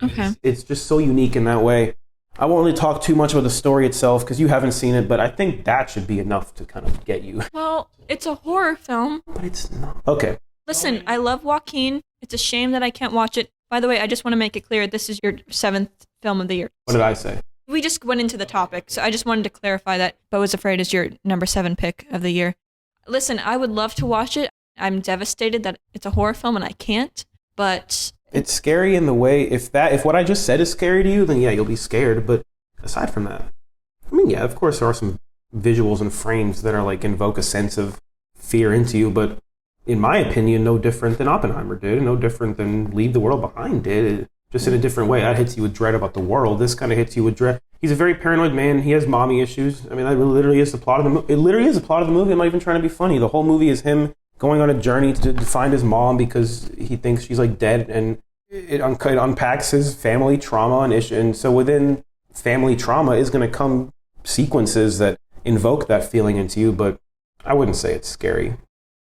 Okay. It's just so unique in that way. I won't really talk too much about the story itself because you haven't seen it, but I think that should be enough to kind of get you. Well, it's a horror film. But it's not. Okay. Listen, I love Joaquin. It's a shame that I can't watch it. By the way, I just want to make it clear, this is your 7th film of the year. What did I say? We just went into the topic, so I just wanted to clarify that Beau is Afraid is your number 7 pick of the year. Listen, I would love to watch it. I'm devastated that it's a horror film and I can't, but... It's scary in the way, if what I just said is scary to you, then yeah, you'll be scared. But aside from that, I mean, yeah, of course there are some visuals and frames that are like invoke a sense of fear into you, but in my opinion, no different than Oppenheimer did, no different than Leave the World Behind did, just in a different way. That hits you with dread about the world. This kind of hits you with dread. He's a very paranoid man. He has mommy issues. I mean, that literally is the plot of the movie. It literally is the plot of the movie. I'm not even trying to be funny. The whole movie is him going on a journey to find his mom because he thinks she's like dead, and it unpacks his family trauma and issue. And so within family trauma is going to come sequences that invoke that feeling into you, but I wouldn't say it's scary.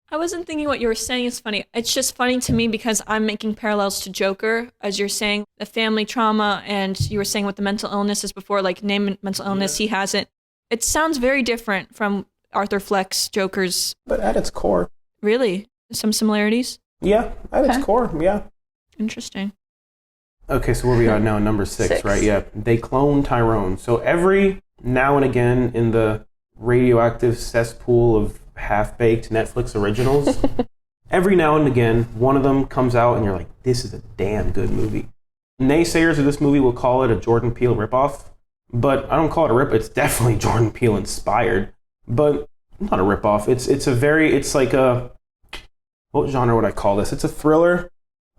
I wasn't thinking what you were saying is funny. It's just funny to me because I'm making parallels to Joker, as you're saying, the family trauma, and you were saying what the mental illness is before, like name mental illness, he has it. It sounds very different from Arthur Fleck's Joker's. But at its core. Really? Some similarities? Yeah, at its core, yeah. Interesting. Okay, so where we are now, number 6, right? Yeah, they clone Tyrone. So every now and again in the radioactive cesspool of half-baked Netflix originals, every now and again, one of them comes out and you're like, this is a damn good movie. Naysayers of this movie will call it a Jordan Peele ripoff, but I don't call it a rip. It's definitely Jordan Peele inspired, but not a ripoff. It's like a, what genre would I call this? It's a thriller,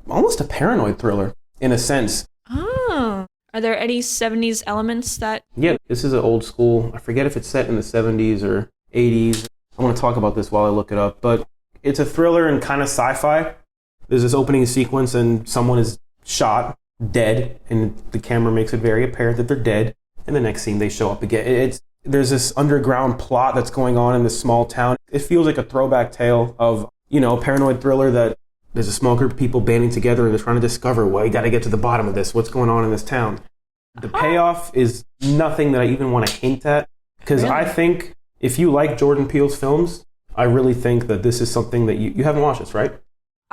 almost a paranoid thriller in a sense. Oh, are there any 70s elements that? Yeah, this is an old school. I forget if it's set in the 70s or 80s. I want to talk about this while I look it up, but it's a thriller and kind of sci-fi. There's this opening sequence and someone is shot, dead, and the camera makes it very apparent that they're dead. And the next scene, they show up again. There's this underground plot that's going on in this small town. It feels like a throwback tale of, a paranoid thriller that there's a small group of people banding together and they're trying to discover, well, you got to get to the bottom of this. What's going on in this town? The payoff is nothing that I even want to hint at, because really? I think if you like Jordan Peele's films, I really think that this is something that you haven't watched this, right?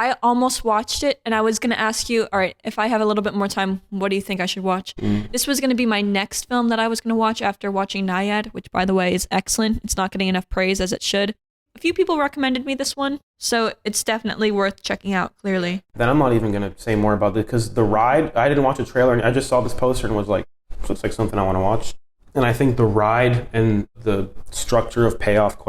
I almost watched it, and I was going to ask you, all right, if I have a little bit more time, what do you think I should watch? This was going to be my next film that I was going to watch after watching Naiad, which, by the way, is excellent. It's not getting enough praise as it should. A few people recommended me this one, so it's definitely worth checking out, clearly. Then I'm not even going to say more about it, because The Ride, I didn't watch a trailer, and I just saw this poster and was like, this looks like something I want to watch. And I think The Ride and the structure of payoff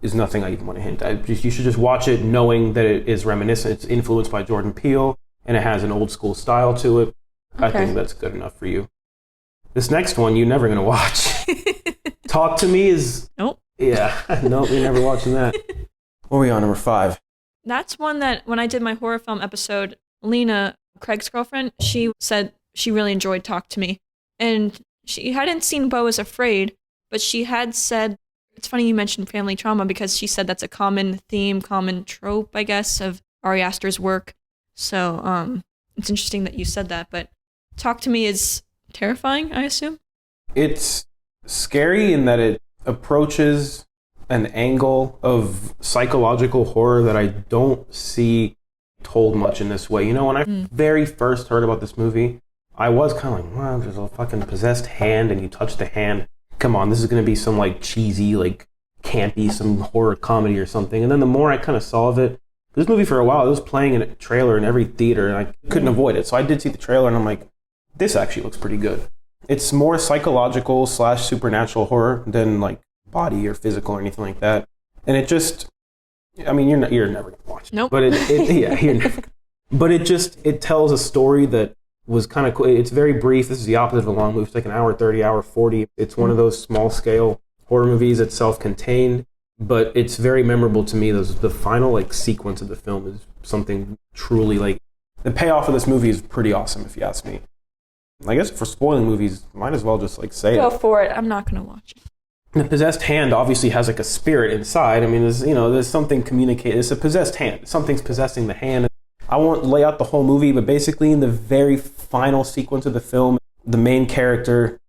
is nothing I even want to hint. You should just watch it knowing that it is reminiscent. It's influenced by Jordan Peele, and it has an old school style to it. Okay. I think that's good enough for you. This next one, you're never going to watch. Talk to Me is... Nope. Yeah, nope, you're never watching that. What are we on, number 5? That's one that, when I did my horror film episode, Lena, Craig's girlfriend, she said she really enjoyed Talk to Me. And she hadn't seen Beau is Afraid, but she had said... It's funny you mentioned family trauma, because she said that's a common theme, common trope, I guess, of Ari Aster's work. So it's interesting that you said that. But Talk to Me is terrifying, I assume? It's scary in that it approaches an angle of psychological horror that I don't see told much in this way. You know, when I very first heard about this movie, I was kind of like, wow, there's a fucking possessed hand and you touch the hand. Come on, this is going to be some like cheesy, like campy, some horror comedy or something. And then the more I kind of saw of it, this movie for a while, it was playing in a trailer in every theater and I couldn't avoid it. So I did see the trailer and I'm like, this actually looks pretty good. It's more psychological / supernatural horror than like body or physical or anything like that. And it just, I mean, you're never going to watch it. Nope. But you're never. But it tells a story that was kind of cool. It's very brief. This is the opposite of a long movie. It's like an hour 30, hour 40. It's one of those small scale horror movies that's self-contained, but it's very memorable to me. The final like sequence of the film is something truly like, the payoff of this movie is pretty awesome if you ask me. I guess for spoiling movies, might as well just like say Go it. Go for it. I'm not going to watch it. The possessed hand obviously has like a spirit inside. I mean, there's something communicated. It's a possessed hand. Something's possessing the hand. I won't lay out the whole movie, but basically in the very final sequence of the film, the main character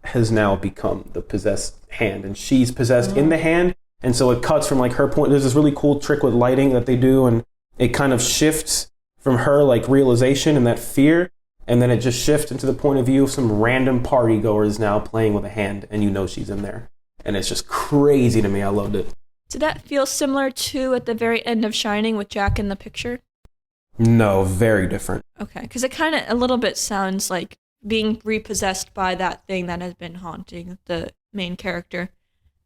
has now become the possessed hand, and she's possessed in the hand, and so it cuts from like her point. There's this really cool trick with lighting that they do, and it kind of shifts from her like realization and that fear, and then it just shifts into the point of view of some random party goers now playing with a hand, and you know she's in there. And it's just crazy to me. I loved it. Did that feel similar to at the very end of Shining with Jack in the picture? No, very different. Okay, because it kind of a little bit sounds like being repossessed by that thing that has been haunting the main character,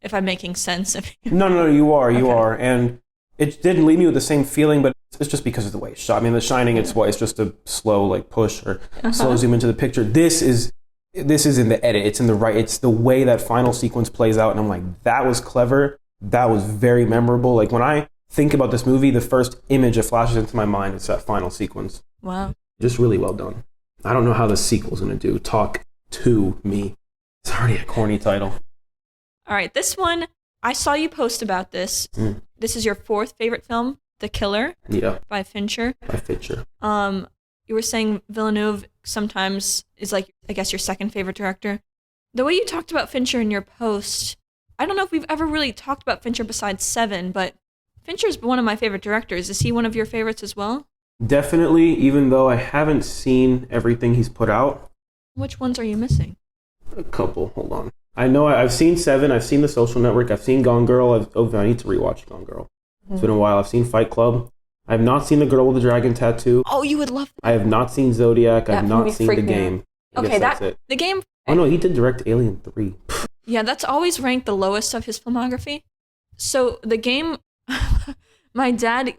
if I'm making sense. No, you are. And it didn't leave me with the same feeling, but it's just because of the way it's shot. I mean, The Shining, it's just a slow like push or slow zoom into the picture. This is in the edit. It's in the right. It's the way that final sequence plays out, and I'm like, that was clever. That was very memorable. Like when I think about this movie, the first image that flashes into my mind is that final sequence. Wow. Just really well done. I don't know how the sequel's going to do. Talk to Me. It's already a corny title. All right, this one, I saw you post about this. This is your 4th favorite film, The Killer. Yeah. By Fincher. You were saying Villeneuve sometimes is like, I guess, your 2nd favorite director. The way you talked about Fincher in your post, I don't know if we've ever really talked about Fincher besides Seven, but Fincher's one of my favorite directors. Is he one of your favorites as well? Definitely, even though I haven't seen everything he's put out. Which ones are you missing? A couple, hold on. I know I've seen Seven, I've seen The Social Network, I've seen Gone Girl. I need to rewatch Gone Girl. It's been a while. I've seen Fight Club. I have not seen The Girl with the Dragon Tattoo. Oh, you would love that. I have not seen Zodiac. I have not seen The Game. Okay, that's it. The Game... Oh no, he did direct Alien 3. Yeah, that's always ranked the lowest of his filmography. So The Game... My dad,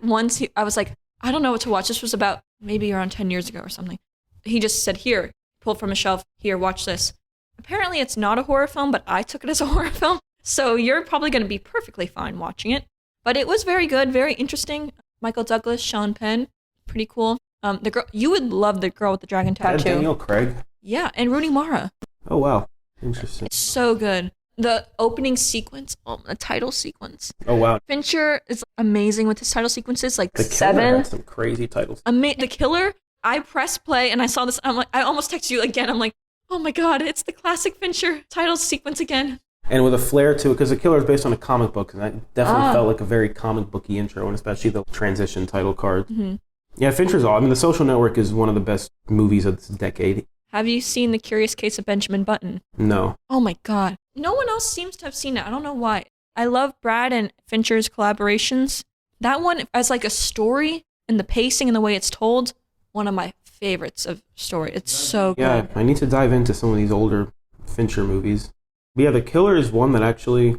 I was like, I don't know what to watch. This was about maybe around 10 years ago or something. He just said, here, pulled from a shelf, here, watch this. Apparently it's not a horror film, but I took it as a horror film. So you're probably going to be perfectly fine watching it. But it was very good, very interesting. Michael Douglas, Sean Penn, pretty cool. The girl, you would love The Girl with the Dragon Tattoo. Daniel Craig. Yeah, and Rooney Mara. Oh, wow. Interesting. It's so good. The opening sequence, the title sequence. Oh, wow. Fincher is amazing with his title sequences, like The Seven. Killer had some crazy titles. The Killer, I pressed play and I saw this. I'm like, I almost texted you again. I'm like, oh my God, it's the classic Fincher title sequence again. and with a flair to it, because The Killer is based on a comic book, and that definitely felt like a very comic booky intro, and especially the transition title card. Mm-hmm. Yeah, Fincher's all. I mean, The Social Network is one of the best movies of this decade. Have you seen The Curious Case of Benjamin Button? No. Oh my God. No one else seems to have seen it. I don't know why. I love Brad and Fincher's collaborations. That one, as like a story and the pacing and the way it's told, one of my favorites of story. It's so good. Yeah, I need to dive into some of these older Fincher movies. But yeah, The Killer is one that actually,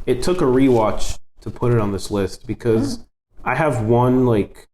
it took a rewatch to put it on this list because I have one like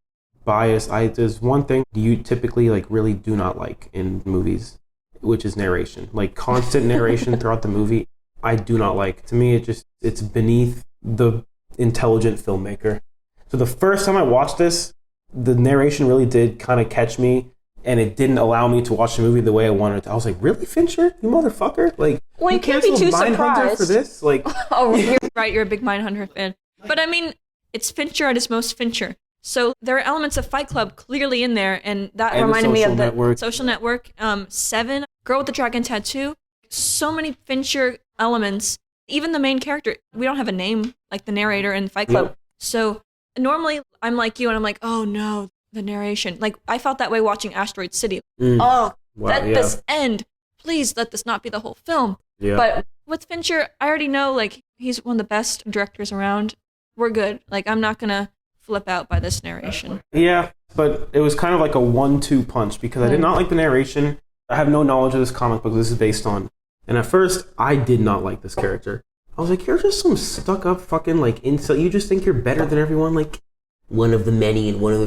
bias. There's one thing you typically like really do not like in movies, which is narration. Like constant narration throughout the movie, I do not like. To me, it's beneath the intelligent filmmaker. So the first time I watched this, the narration really did kind of catch me, and it didn't allow me to watch the movie the way I wanted to. I was like, really, Fincher? You motherfucker? Like, well, you can't be too surprised for this? Like, oh, you're right. You're a big Mindhunter fan. But I mean, it's Fincher at his most Fincher. So there are elements of Fight Club clearly in there, and that reminded me of the Social Network. Seven, Girl with the Dragon Tattoo. So many Fincher elements. Even the main character, we don't have a name like the narrator in Fight Club. Yep. So normally I'm like you, and I'm like, oh no, the narration. Like I felt that way watching Asteroid City. Oh, let this end. Please let this not be the whole film. Yeah. But with Fincher, I already know like he's one of the best directors around. We're good. Like I'm not gonna flip out by this narration. Yeah, but it was kind of like a 1-2 punch because I did not like the narration. I have no knowledge of this comic book this is based on. And at first, I did not like this character. I was like, you're just some stuck-up fucking, like, incel. You just think you're better than everyone? Like, one of the many and one of the...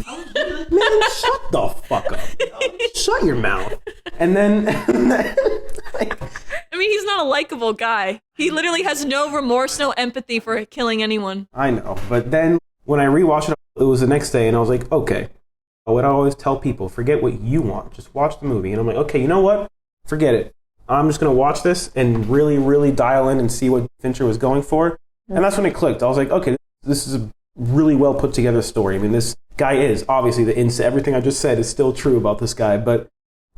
Man, shut the fuck up. Shut your mouth. And then... I mean, he's not a likable guy. He literally has no remorse, no empathy for killing anyone. I know. But then, when I rewatched it, it was the next day, and I was like, okay. What I always tell people, forget what you want. Just watch the movie. And I'm like, okay, you know what? Forget it. I'm just going to watch this and really, really dial in and see what Fincher was going for. And that's when it clicked. I was like, okay, this is a really well put together story. I mean, this guy is obviously everything I just said is still true about this guy, but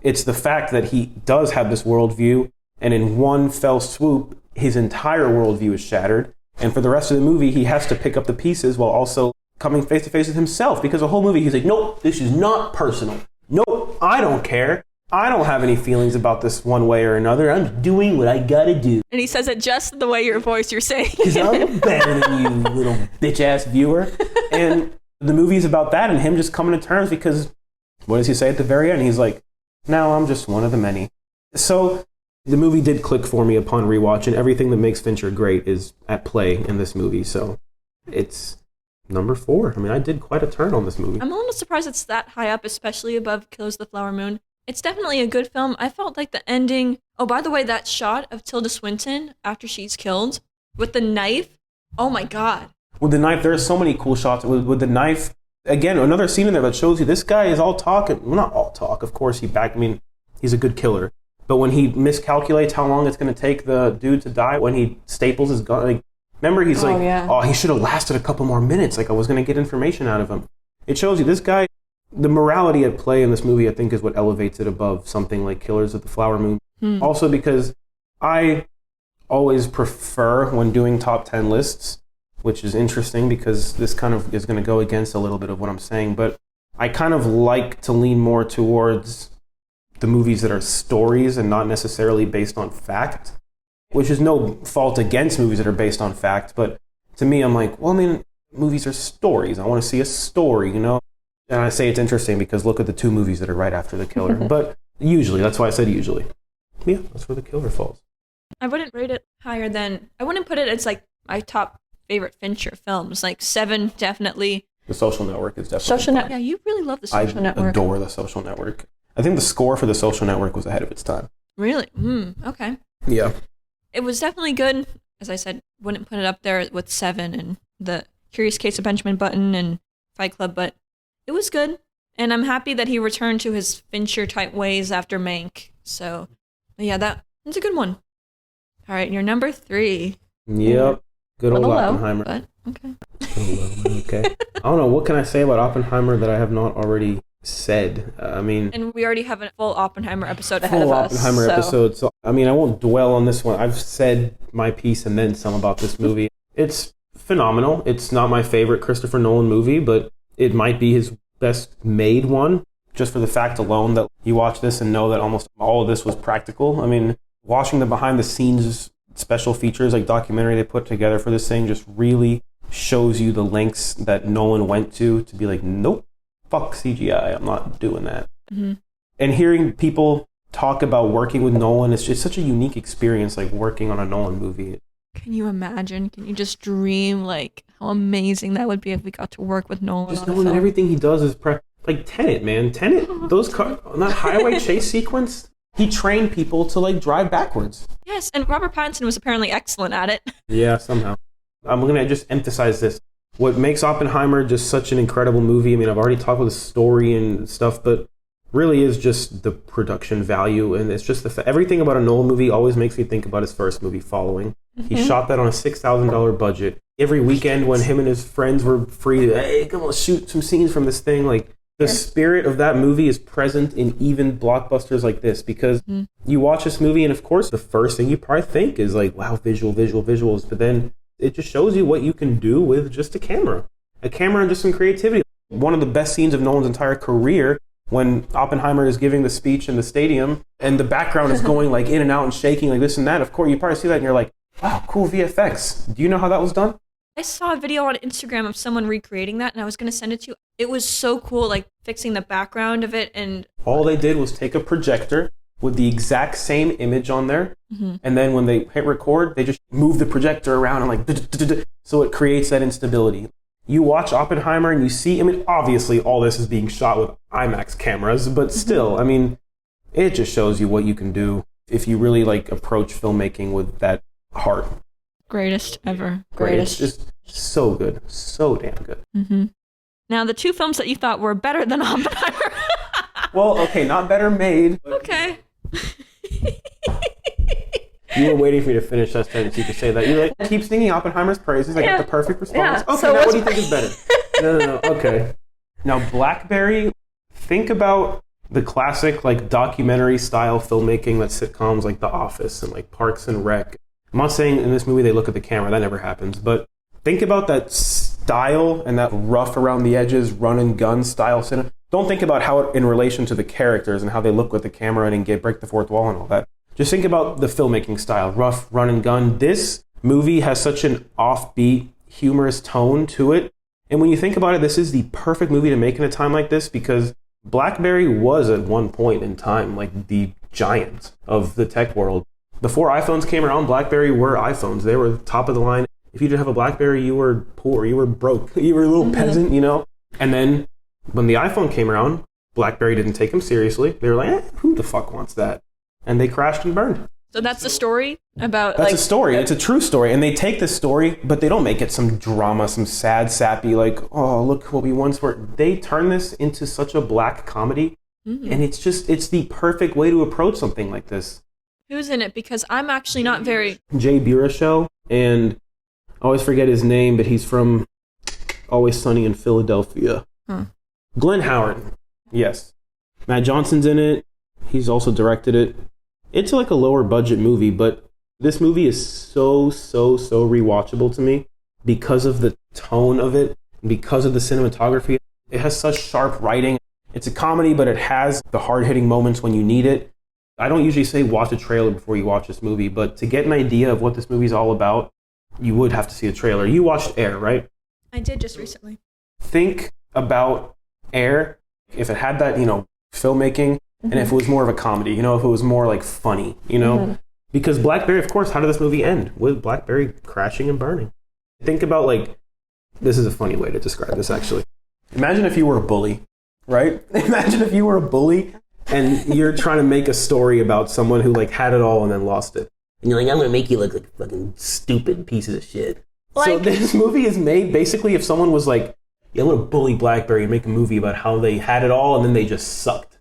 it's the fact that he does have this worldview, and in one fell swoop, his entire worldview is shattered. And for the rest of the movie, he has to pick up the pieces while also coming face to face with himself, because the whole movie he's like, nope, this is not personal. Nope, I don't care. I don't have any feelings about this one way or another. I'm doing what I gotta do. And he says it just the way your voice you're saying. Because I'm better than you, little bitch-ass viewer. And the movie's about that and him just coming to terms because, what does he say at the very end? He's like, now I'm just one of the many. So the movie did click for me upon rewatch, and everything that makes Fincher great is at play in this movie. So it's number 4. I mean, I did quite a turn on this movie. I'm a little surprised it's that high up, especially above Killers of the Flower Moon. It's definitely a good film. I felt like the ending... Oh, by the way, that shot of Tilda Swinton after she's killed with the knife. Oh my God. With the knife, there are so many cool shots. With the knife, again, another scene in there that shows you this guy is all talk. Well, not all talk. Of course, he's a good killer. But when he miscalculates how long it's going to take the dude to die, when he staples his gun... Like, remember, he's he should have lasted a couple more minutes. Like, I was going to get information out of him. It shows you this guy... The morality at play in this movie, I think, is what elevates it above something like Killers of the Flower Moon. Also because I always prefer, when doing top 10 lists, which is interesting because this kind of is going to go against a little bit of what I'm saying, but I kind of like to lean more towards the movies that are stories and not necessarily based on fact, which is no fault against movies that are based on fact, but to me, I'm like, well, I mean, movies are stories. I want to see a story, you know? And I say it's interesting because look at the 2 movies that are right after The Killer. But usually, that's why I said usually. Yeah, that's where The Killer falls. I wouldn't rate it higher than... I wouldn't put it as like my top favorite Fincher films. Like 7, definitely. The Social Network is definitely... Social Network. Yeah, you really love The Social Network. I adore The Social Network. I think the score for The Social Network was ahead of its time. Really? Okay. Yeah. It was definitely good. As I said, wouldn't put it up there with 7 and The Curious Case of Benjamin Button and Fight Club, but it was good, and I'm happy that he returned to his Fincher-type ways after Mank. So, yeah, that's a good one. All right, your number 3. Yep, good old Oppenheimer. But, okay. Okay. I don't know, what can I say about Oppenheimer that I have not already said. I mean, and we already have a full Oppenheimer episode ahead of full us. Oppenheimer episode. So, I mean, I won't dwell on this one. I've said my piece and then some about this movie. It's phenomenal. It's not my favorite Christopher Nolan movie, but it might be his best made one, just for the fact alone that you watch this and know that almost all of this was practical. I mean, watching the behind the scenes special features, like documentary they put together for this thing, just really shows you the lengths that Nolan went to be like, nope, fuck CGI, I'm not doing that. Mm-hmm. And hearing people talk about working with Nolan, it's just such a unique experience, like working on a Nolan movie. Can you imagine? Can you just dream like how amazing that would be if we got to work with Nolan? Just knowing that everything he does is like Tenet, man. Tenet, those cars, that highway chase sequence, he trained people to like drive backwards. Yes, and Robert Pattinson was apparently excellent at it. Yeah, somehow. I'm going to just emphasize this. What makes Oppenheimer just such an incredible movie, I mean, I've already talked about the story and stuff, but really is just the production value. And it's just everything about a Nolan movie always makes me think about his first movie, Following. Mm-hmm. He shot that on a $6,000 budget. Every weekend when him and his friends were free, hey, come on, shoot some scenes from this thing. Like, the spirit of that movie is present in even blockbusters like this, because you watch this movie and, of course, the first thing you probably think is like, wow, visuals. But then it just shows you what you can do with just a camera and just some creativity. One of the best scenes of Nolan's entire career, when Oppenheimer is giving the speech in the stadium and the background is going like in and out and shaking like this and that. Of course, you probably see that and you're like, wow, cool VFX. Do you know how that was done? I saw a video on Instagram of someone recreating that, and I was going to send it to you. It was so cool, like fixing the background of it. And all they did was take a projector with the exact same image on there. Mm-hmm. And then when they hit record, they just move the projector around and like, so it creates that instability. You watch Oppenheimer and you see, I mean, obviously all this is being shot with IMAX cameras, but still, I mean, it just shows you what you can do if you really like approach filmmaking with that heart. Greatest ever. Greatest. Just so good. So damn good. Mm-hmm. Now, the two films that you thought were better than Oppenheimer. Well, okay, not better made. Okay. You were waiting for me to finish that sentence. You could say that. You're like, keep singing Oppenheimer's praises. I got the perfect response. Yeah. Okay, So now what do you think is better? No. Okay. Now, Blackberry, think about the classic, like, documentary-style filmmaking that sitcoms like The Office and, like, Parks and Rec. I'm not saying in this movie they look at the camera. That never happens. But think about that style and that rough around the edges, run and gun style cinema. Don't think about how it in relation to the characters and how they look with the camera and break the fourth wall and all that. Just think about the filmmaking style, rough, run and gun. This movie has such an offbeat, humorous tone to it. And when you think about it, this is the perfect movie to make in a time like this, because BlackBerry was at one point in time like the giant of the tech world. Before iPhones came around, BlackBerry were iPhones. They were top of the line. If you didn't have a BlackBerry, you were poor, you were broke, you were a little peasant, you know? And then when the iPhone came around, BlackBerry didn't take them seriously. They were like, who the fuck wants that? And they crashed and burned. So that's the story about... That's a story. It's a true story. And they take this story, but they don't make it some drama, some sad, sappy, like, oh, look what we once were. They turn this into such a black comedy. Mm-hmm. And it's the perfect way to approach something like this. Who's in it? Because I'm actually not very... Jay Baruchel, and I always forget his name, but he's from Always Sunny in Philadelphia. Glenn Howard. Yes. Matt Johnson's in it. He's also directed it. It's like a lower budget movie, but this movie is so rewatchable to me because of the tone of it, because of the cinematography. It has such sharp writing. It's a comedy, but it has the hard-hitting moments when you need it. I don't usually say watch a trailer before you watch this movie, but to get an idea of what this movie's all about, you would have to see a trailer. You watched Air, right? I did just recently. Think about Air, if it had that, filmmaking, and if it was more of a comedy, if it was more like funny, Because BlackBerry, of course, how did this movie end? With BlackBerry crashing and burning. Think about this is a funny way to describe this actually. Imagine if you were a bully, right? Imagine if you were a bully and you're trying to make a story about someone who had it all and then lost it. And you're like, I'm going to make you look like fucking stupid pieces of shit. So this movie is made basically if someone was like, yeah, I'm going to bully BlackBerry and make a movie about how they had it all and then they just sucked.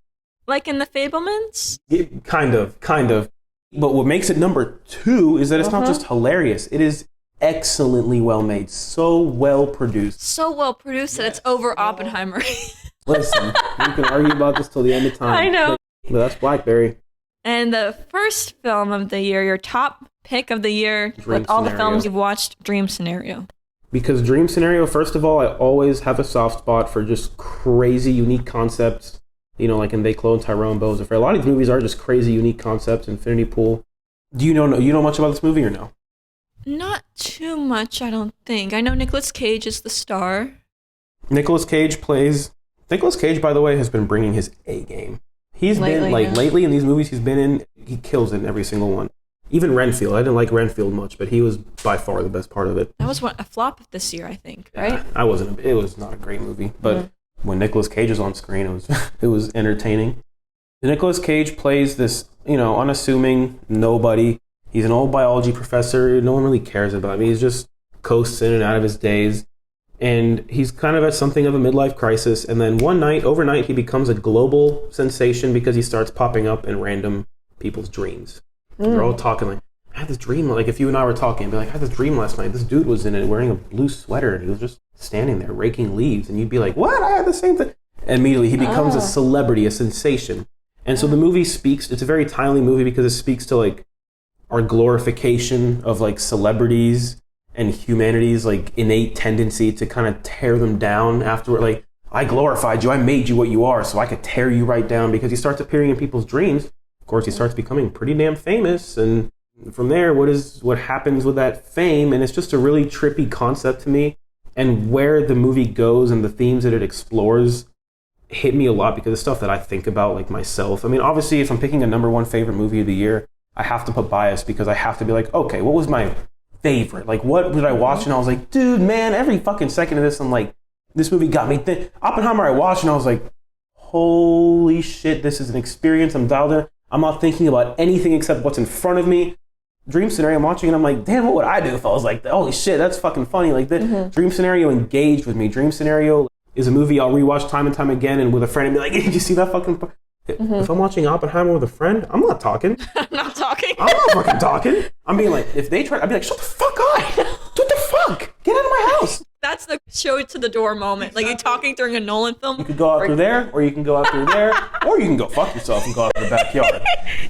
Like in The Fablemans? Kind of. But what makes it number 2 is that it's not just hilarious. It is excellently well made. So well produced. So well produced that it's over Oppenheimer. Listen, we can argue about this till the end of time. I know. But that's Blackberry. And the first film of the year, your top pick of the year, Dream with all the Scenario. films you've watched, Dream Scenario. Because Dream Scenario, first of all, I always have a soft spot for just crazy, unique concepts. You know, like in They Clone Tyrone, Bo's Affair. A lot of these movies are just crazy, unique concepts. Infinity Pool. Do you know much about this movie or no? Not too much, I don't think. I know Nicolas Cage is the star. Nicolas Cage, by the way, has been bringing his A game. He's been, lately in these movies he's been in, he kills it in every single one. Even Renfield. I didn't like Renfield much, but he was by far the best part of it. That was a flop this year, I think, right? It was not a great movie, but when Nicolas Cage is on screen, it was entertaining. Nicolas Cage plays this, unassuming nobody. He's an old biology professor. No one really cares about him. He's just coasts in and out of his days. And he's kind of at something of a midlife crisis. And then overnight, he becomes a global sensation because he starts popping up in random people's dreams. They're all talking like, I had this dream. Like if you and I were talking, I'd be like, I had this dream last night. This dude was in it wearing a blue sweater. And he was just standing there raking leaves. And you'd be like, what? I had the same thing. And immediately he becomes a celebrity, a sensation. And so the movie it's a very timely movie because it speaks to like our glorification of like celebrities and humanity's like innate tendency to kind of tear them down afterward. Like, I glorified you, I made you what you are, so I could tear you right down, because he starts appearing in people's dreams. Of course, he starts becoming pretty damn famous, and from there, what happens with that fame? And it's just a really trippy concept to me. And where the movie goes and the themes that it explores hit me a lot because of stuff that I think about like myself. I mean, obviously, if I'm picking a number one favorite movie of the year, I have to put bias because I have to be like, okay, what was my favorite? Like, what did I watch? And I was like, dude, man, every fucking second of this, I'm like, this movie got me. Oppenheimer, I watched and I was like, holy shit, this is an experience. I'm dialed in. I'm not thinking about anything except what's in front of me. Dream Scenario, I'm watching and I'm like, damn, what would I do if I was like, holy shit, that's fucking funny. Like, Dream Scenario engaged with me. Dream Scenario is a movie I'll rewatch time and time again and with a friend and be like, hey, did you see that fucking... If I'm watching Oppenheimer with a friend, I'm not talking. I'm not talking. I'm not fucking talking. I'm being like, if they try, I'd be like, shut the fuck up. What the fuck? Get out of my house. That's the show to the door moment. Like you're talking during a Nolan film. You could go out through there, or you can go out through there, or you can go fuck yourself and go out to the backyard.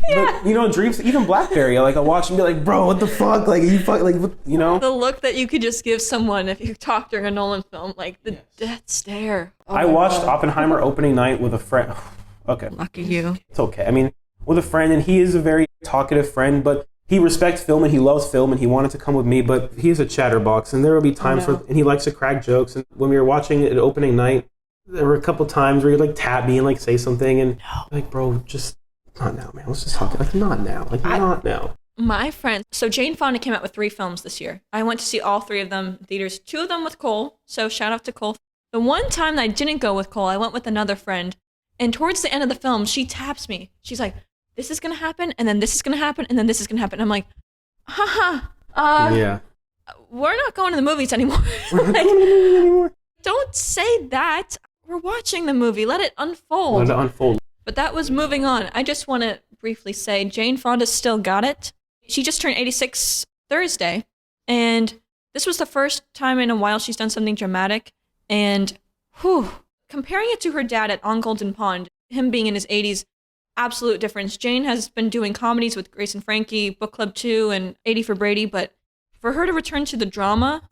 Yeah. But, Dreams, even Blackberry, I watch and be like, bro, what the fuck? Like, you fuck, like, The look that you could just give someone if you talk during a Nolan film, like the death stare. Oh, I watched Oppenheimer opening night with a friend. Okay. Lucky you. It's okay. I mean, with a friend, and he is a very talkative friend, but he respects film and he loves film and he wanted to come with me, but he's a chatterbox and there will be times and he likes to crack jokes. And when we were watching it at opening night, there were a couple times where he'd like tap me and like say something and like, bro, just not now, man. Let's just talk. Like, not now. Like, not now. My friend, so Jane Fonda came out with 3 films this year. I went to see all 3 of them in theaters, 2 of them with Cole. So shout out to Cole. The one time that I didn't go with Cole, I went with another friend. And towards the end of the film, she taps me. She's like, this is going to happen, and then this is going to happen, and then this is going to happen. I'm like, we're not going to the movies anymore. Don't say that. We're watching the movie. Let it unfold. But that was moving on. I just want to briefly say Jane Fonda still got it. She just turned 86 Thursday, and this was the first time in a while she's done something dramatic. And comparing it to her dad at On Golden Pond, him being in his 80s, absolute difference. Jane has been doing comedies with Grace and Frankie, Book Club 2, and 80 for Brady, but for her to return to the drama,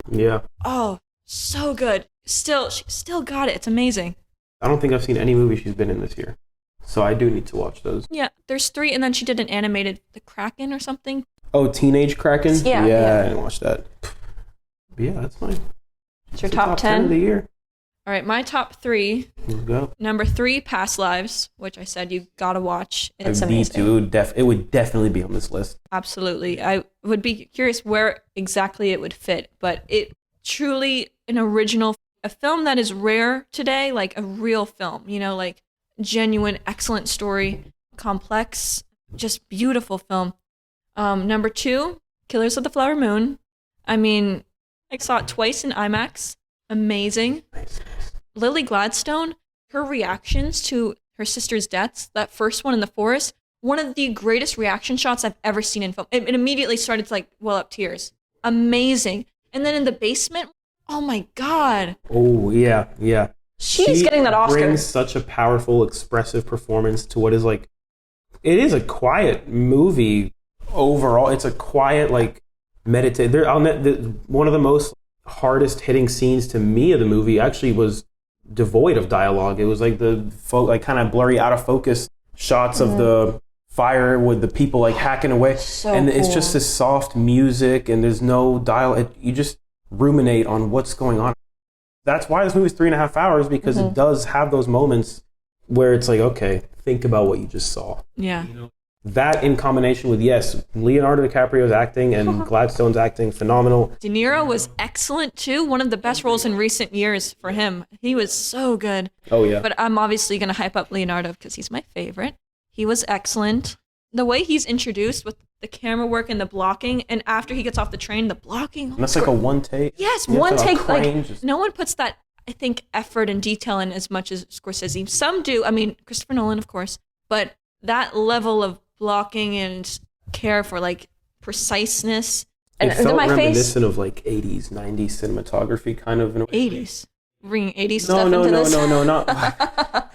so good. She still got it. It's amazing. I don't think I've seen any movie she's been in this year, so I do need to watch those. Yeah, there's 3, and then she did an animated, The Kraken or something. Oh, Teenage Kraken? Yeah. I didn't watch that. But yeah, that's fine. It's your top 10 of the year. All right, my top 3. Let's go. Number 3, Past Lives, which I said you gotta watch. It's amazing. It would definitely be on this list. Absolutely. I would be curious where exactly it would fit, but it truly an original, a film that is rare today, like a real film, like genuine, excellent story, complex, just beautiful film. Number 2, Killers of the Flower Moon. I mean, I saw it twice in IMAX. Amazing. Nice. Lily Gladstone, her reactions to her sister's deaths, that first one in the forest, one of the greatest reaction shots I've ever seen in film. It immediately started to well up tears. Amazing. And then in the basement, oh my God. Oh, yeah. She's getting that Oscar. She brings such a powerful, expressive performance to what is like, it is a quiet movie overall. It's a quiet, like, meditative. One of the most hardest hitting scenes to me of the movie actually was devoid of dialogue. It was like like kind of blurry, out of focus shots of the fire with the people like hacking away. And cool. It's just this soft music and there's no dialogue. You just ruminate on what's going on. That's why this movie's 3.5 hours, because it does have those moments where it's like, okay, think about what you just saw. Yeah. That in combination with, yes, Leonardo DiCaprio's acting and Gladstone's acting, phenomenal. De Niro was excellent too. One of the best roles in recent years for him. He was so good. Oh, yeah. But I'm obviously going to hype up Leonardo because he's my favorite. He was excellent. The way he's introduced with the camera work and the blocking, and after he gets off the train, the blocking. And that's like a one take. Yes, one take. Like, no one puts that, I think, effort and detail in as much as Scorsese. Some do. I mean, Christopher Nolan, of course. But that level of blocking and care for, like, preciseness. And it felt reminiscent of, like, 80s, 90s cinematography, kind of. In a way. 80s? Bringing 80s stuff into this? No, not.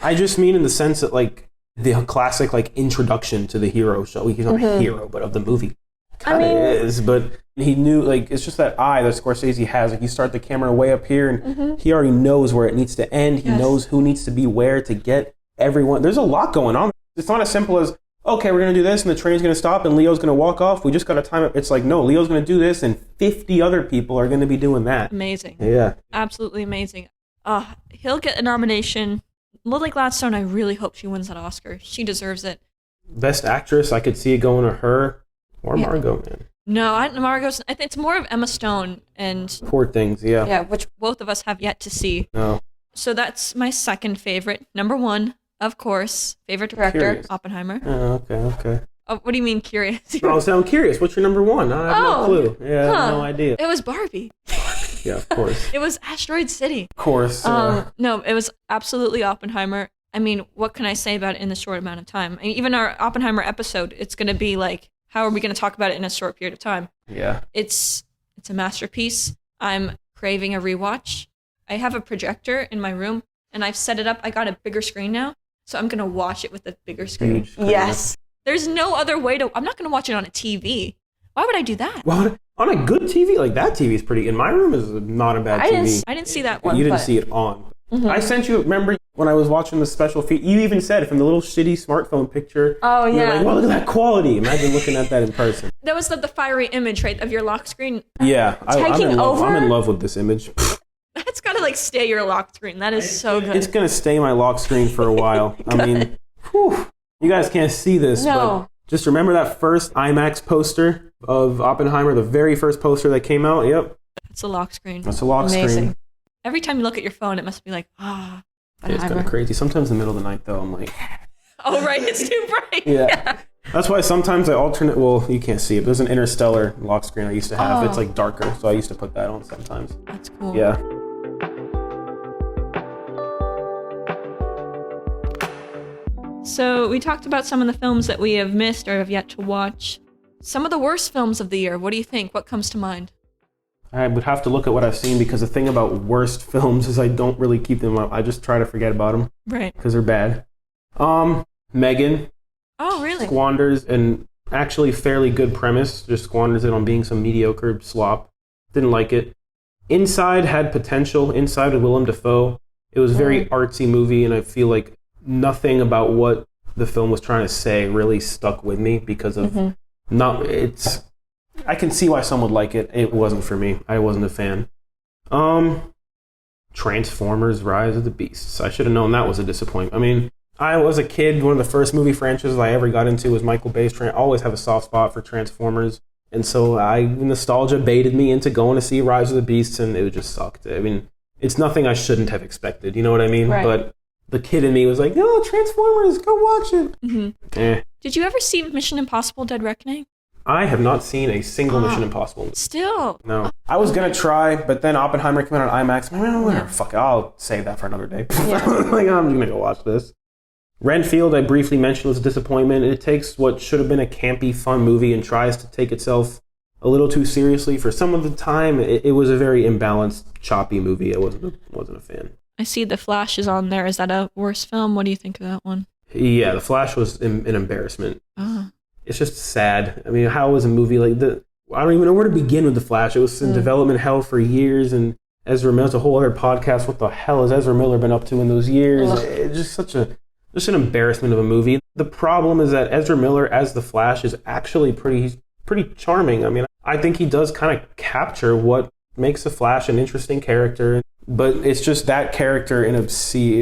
I just mean in the sense that, like, the classic, like, introduction to the hero show. He's not a hero, but of the movie. Kind of is, but he knew, like, it's just that eye that Scorsese has. Like, you start the camera way up here, and he already knows where it needs to end. He knows who needs to be where to get everyone. There's a lot going on. It's not as simple as, okay, we're going to do this, and the train's going to stop, and Leo's going to walk off. We just got to time it. It's like, no, Leo's going to do this, and 50 other people are going to be doing that. Amazing. Yeah. Absolutely amazing. He'll get a nomination. Lily Gladstone, I really hope she wins that Oscar. She deserves it. Best actress, I could see it going to her or Margot, man. No, Margot's. I think it's more of Emma Stone and Poor Things, yeah. Yeah, which both of us have yet to see. No. So that's my second favorite. Number one, of course, favorite director, Curious. Oppenheimer. Oh, okay. Oh, what do you mean curious? I'm curious. What's your number one? I have no clue. Yeah, I have no idea. It was Barbie. Yeah, of course. It was Asteroid City. Of course. No, it was absolutely Oppenheimer. I mean, what can I say about it in the short amount of time? I mean, even our Oppenheimer episode, it's going to be like, how are we going to talk about it in a short period of time? Yeah. It's a masterpiece. I'm craving a rewatch. I have a projector in my room, and I've set it up. I got a bigger screen now, so I'm going to watch it with a bigger screen. Yes. There's no other way to... I'm not going to watch it on a TV. Why would I do that? Well, on a good TV, like that TV is pretty... In my room is not a bad TV. I didn't see that one. You didn't see it on. I sent you... Remember when I was watching the special feed? You even said from the little shitty smartphone picture. Oh, yeah. You're like, well, look at that quality. Imagine looking at that in person. That was the fiery image, right, of your lock screen. Yeah. I'm in love with this image. That's got to, like, stay your lock screen. That is so good. It's going to stay my lock screen for a while. I mean, whew, you guys can't see this, but just remember that first IMAX poster of Oppenheimer, the very first poster that came out? Yep. It's a lock screen. That's a lock screen. Every time you look at your phone, it must be like, it's kind of crazy. Sometimes in the middle of the night, though, I'm like... Oh, right. It's too bright. Yeah. That's why sometimes I alternate... Well, you can't see it. There's an Interstellar lock screen I used to have. It's like darker, so I used to put that on sometimes. That's cool. Yeah. So we talked about some of the films that we have missed or have yet to watch. Some of the worst films of the year. What do you think? What comes to mind? I would have to look at what I've seen, because the thing about worst films is I don't really keep them up. I just try to forget about them. Right. Because they're bad. Megan. Oh, really? Squanders an actually fairly good premise. Just squanders it on being some mediocre slop. Didn't like it. Inside had potential. Inside with Willem Dafoe. It was a very artsy movie, and I feel like nothing about what the film was trying to say really stuck with me because of I can see why some would like it. It wasn't for me. I wasn't a fan. Transformers: Rise of the Beasts. I should have known that was a disappointment. I mean, I was a kid. One of the first movie franchises I ever got into was Michael Bay's I always have a soft spot for Transformers. And so nostalgia baited me into going to see Rise of the Beasts, and it just sucked. I mean, it's nothing I shouldn't have expected. You know what I mean? Right. But the kid in me was like, no, Transformers, go watch it. Mm-hmm. Did you ever see Mission Impossible: Dead Reckoning? I have not seen a single Mission Impossible movie. Still? No. I was going to try, but then Oppenheimer came out on IMAX. Fuck it, I'll save that for another day. Like, I'm going to go watch this. Renfield, I briefly mentioned, was a disappointment. It takes what should have been a campy, fun movie and tries to take itself a little too seriously. For some of the time, it was a very imbalanced, choppy movie. I wasn't a fan. I see The Flash is on there. Is that a worse film? What do you think of that one? Yeah, The Flash was an embarrassment. Oh. It's just sad. I mean, how was a movie like the? I don't even know where to begin with The Flash. It was in development hell for years, and Ezra Miller's a whole other podcast. What the hell has Ezra Miller been up to in those years? It's just just an embarrassment of a movie. The problem is that Ezra Miller as the Flash is actually he's pretty charming. I mean, I think he does kind of capture what makes the Flash an interesting character. But it's just that character it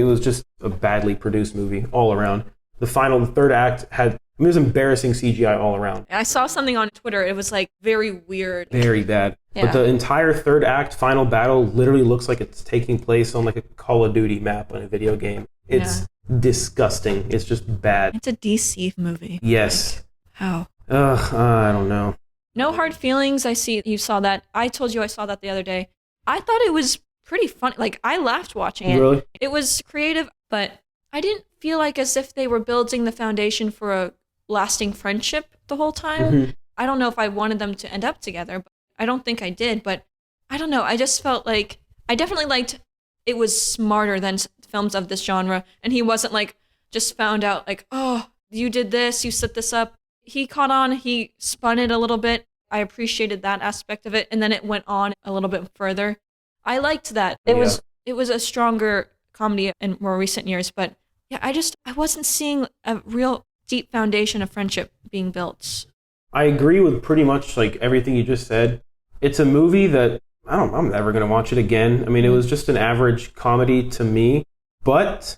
was just a badly produced movie all around. The third act it was embarrassing CGI all around. I saw something on Twitter. It was like very weird. Very bad. Yeah. But the entire third act final battle literally looks like it's taking place on like a Call of Duty map on a video game. It's disgusting. It's just bad. It's a DC movie. Yes. Like, how? I don't know. No Hard Feelings. I see you saw that. I told you I saw that the other day. I thought it was pretty funny. Like, I laughed watching it. Really? It was creative, but I didn't feel like as if they were building the foundation for a lasting friendship the whole time. Mm-hmm. I don't know if I wanted them to end up together, but I don't think I did. But I don't know. I just felt like I definitely liked it was smarter than films of this genre. And he wasn't like just found out like, oh, you did this, you set this up. He caught on, he spun it a little bit. I appreciated that aspect of it. And then it went on a little bit further. I liked that. It was a stronger comedy in more recent years, but yeah, I wasn't seeing a real deep foundation of friendship being built. I agree with pretty much like everything you just said. It's a movie that I'm never going to watch it again. I mean, it was just an average comedy to me, but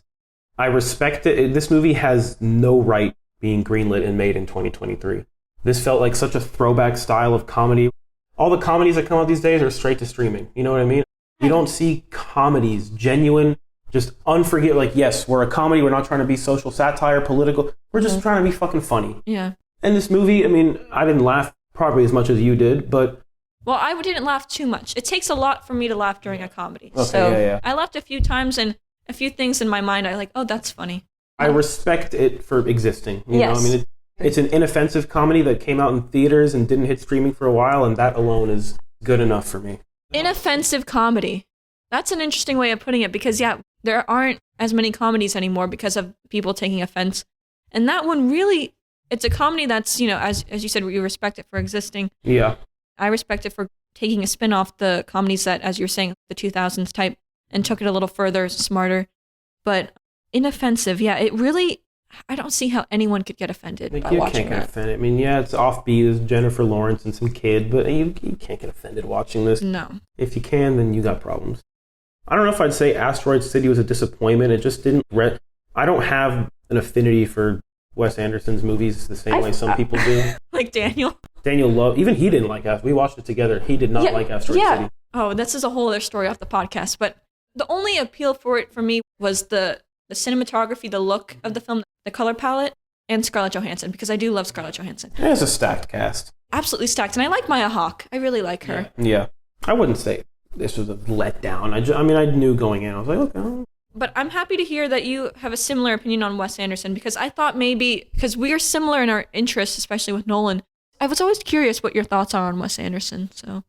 I respect it. This movie has no right being greenlit and made in 2023. This felt like such a throwback style of comedy. All the comedies that come out these days are straight to streaming. You know what I mean? You don't see comedies, genuine, just unforgettable. Like, yes, we're a comedy. We're not trying to be social satire, political. We're just trying to be fucking funny. Yeah. And this movie, I mean, I didn't laugh probably as much as you did, but... Well, I didn't laugh too much. It takes a lot for me to laugh during a comedy. Okay, so yeah. I laughed a few times, and a few things in my mind, I like, oh, that's funny. I respect it for existing. You yes. know, I mean, it's an inoffensive comedy that came out in theaters and didn't hit streaming for a while, and that alone is good enough for me. Inoffensive comedy. That's an interesting way of putting it because, yeah, there aren't as many comedies anymore because of people taking offense. And that one really, it's a comedy that's, you know, as you said, we respect it for existing. Yeah. I respect it for taking a spin off the comedies that, as you're saying, the 2000s type, and took it a little further, smarter. But inoffensive, yeah, it really, I don't see how anyone could get offended by watching that. You can't get offended. I mean, yeah, it's offbeat, it's Jennifer Lawrence and some kid, but you can't get offended watching this. No. If you can, then you got problems. I don't know if I'd say Asteroid City was a disappointment. It just didn't... I don't have an affinity for Wes Anderson's movies the same way some people do. Like Daniel? Daniel loved... Even he didn't like Asteroid. We watched it together. He did not like Asteroid City. Oh, this is a whole other story off the podcast. But the only appeal for it for me was the cinematography, the look of the film, the color palette, and Scarlett Johansson, because I do love Scarlett Johansson. Yeah, it's a stacked cast. Absolutely stacked. And I like Maya Hawke. I really like her. Yeah. I wouldn't say this was a letdown. I mean, I knew going in. I was like, okay. But I'm happy to hear that you have a similar opinion on Wes Anderson, because I thought maybe, because we are similar in our interests, especially with Nolan, I was always curious what your thoughts are on Wes Anderson. So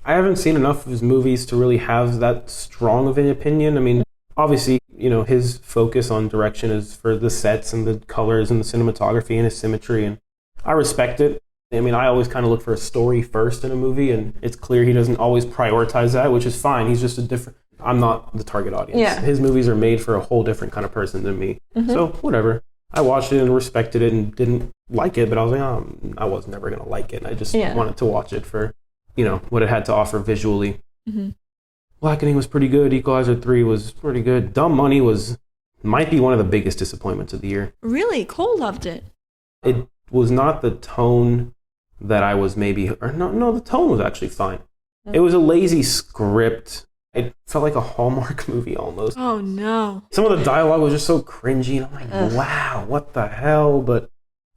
I haven't seen enough of his movies to really have that strong of an opinion. I mean, obviously, you know, his focus on direction is for the sets and the colors and the cinematography and his symmetry, and I respect it. I mean, I always kind of look for a story first in a movie, and it's clear he doesn't always prioritize that, which is fine. He's just I'm not the target audience. Yeah. His movies are made for a whole different kind of person than me. Mm-hmm. So, whatever. I watched it and respected it and didn't like it, but I was like, I was never going to like it. I just wanted to watch it for, you know, what it had to offer visually. Mm-hmm. Blackening was pretty good. Equalizer 3 was pretty good. Dumb Money might be one of the biggest disappointments of the year. Really? Cole loved it. It was not the tone that I was the tone was actually fine. It was a lazy script. It felt like a Hallmark movie almost. Oh no. Some of the dialogue was just so cringy, and I'm like, wow, what the hell? But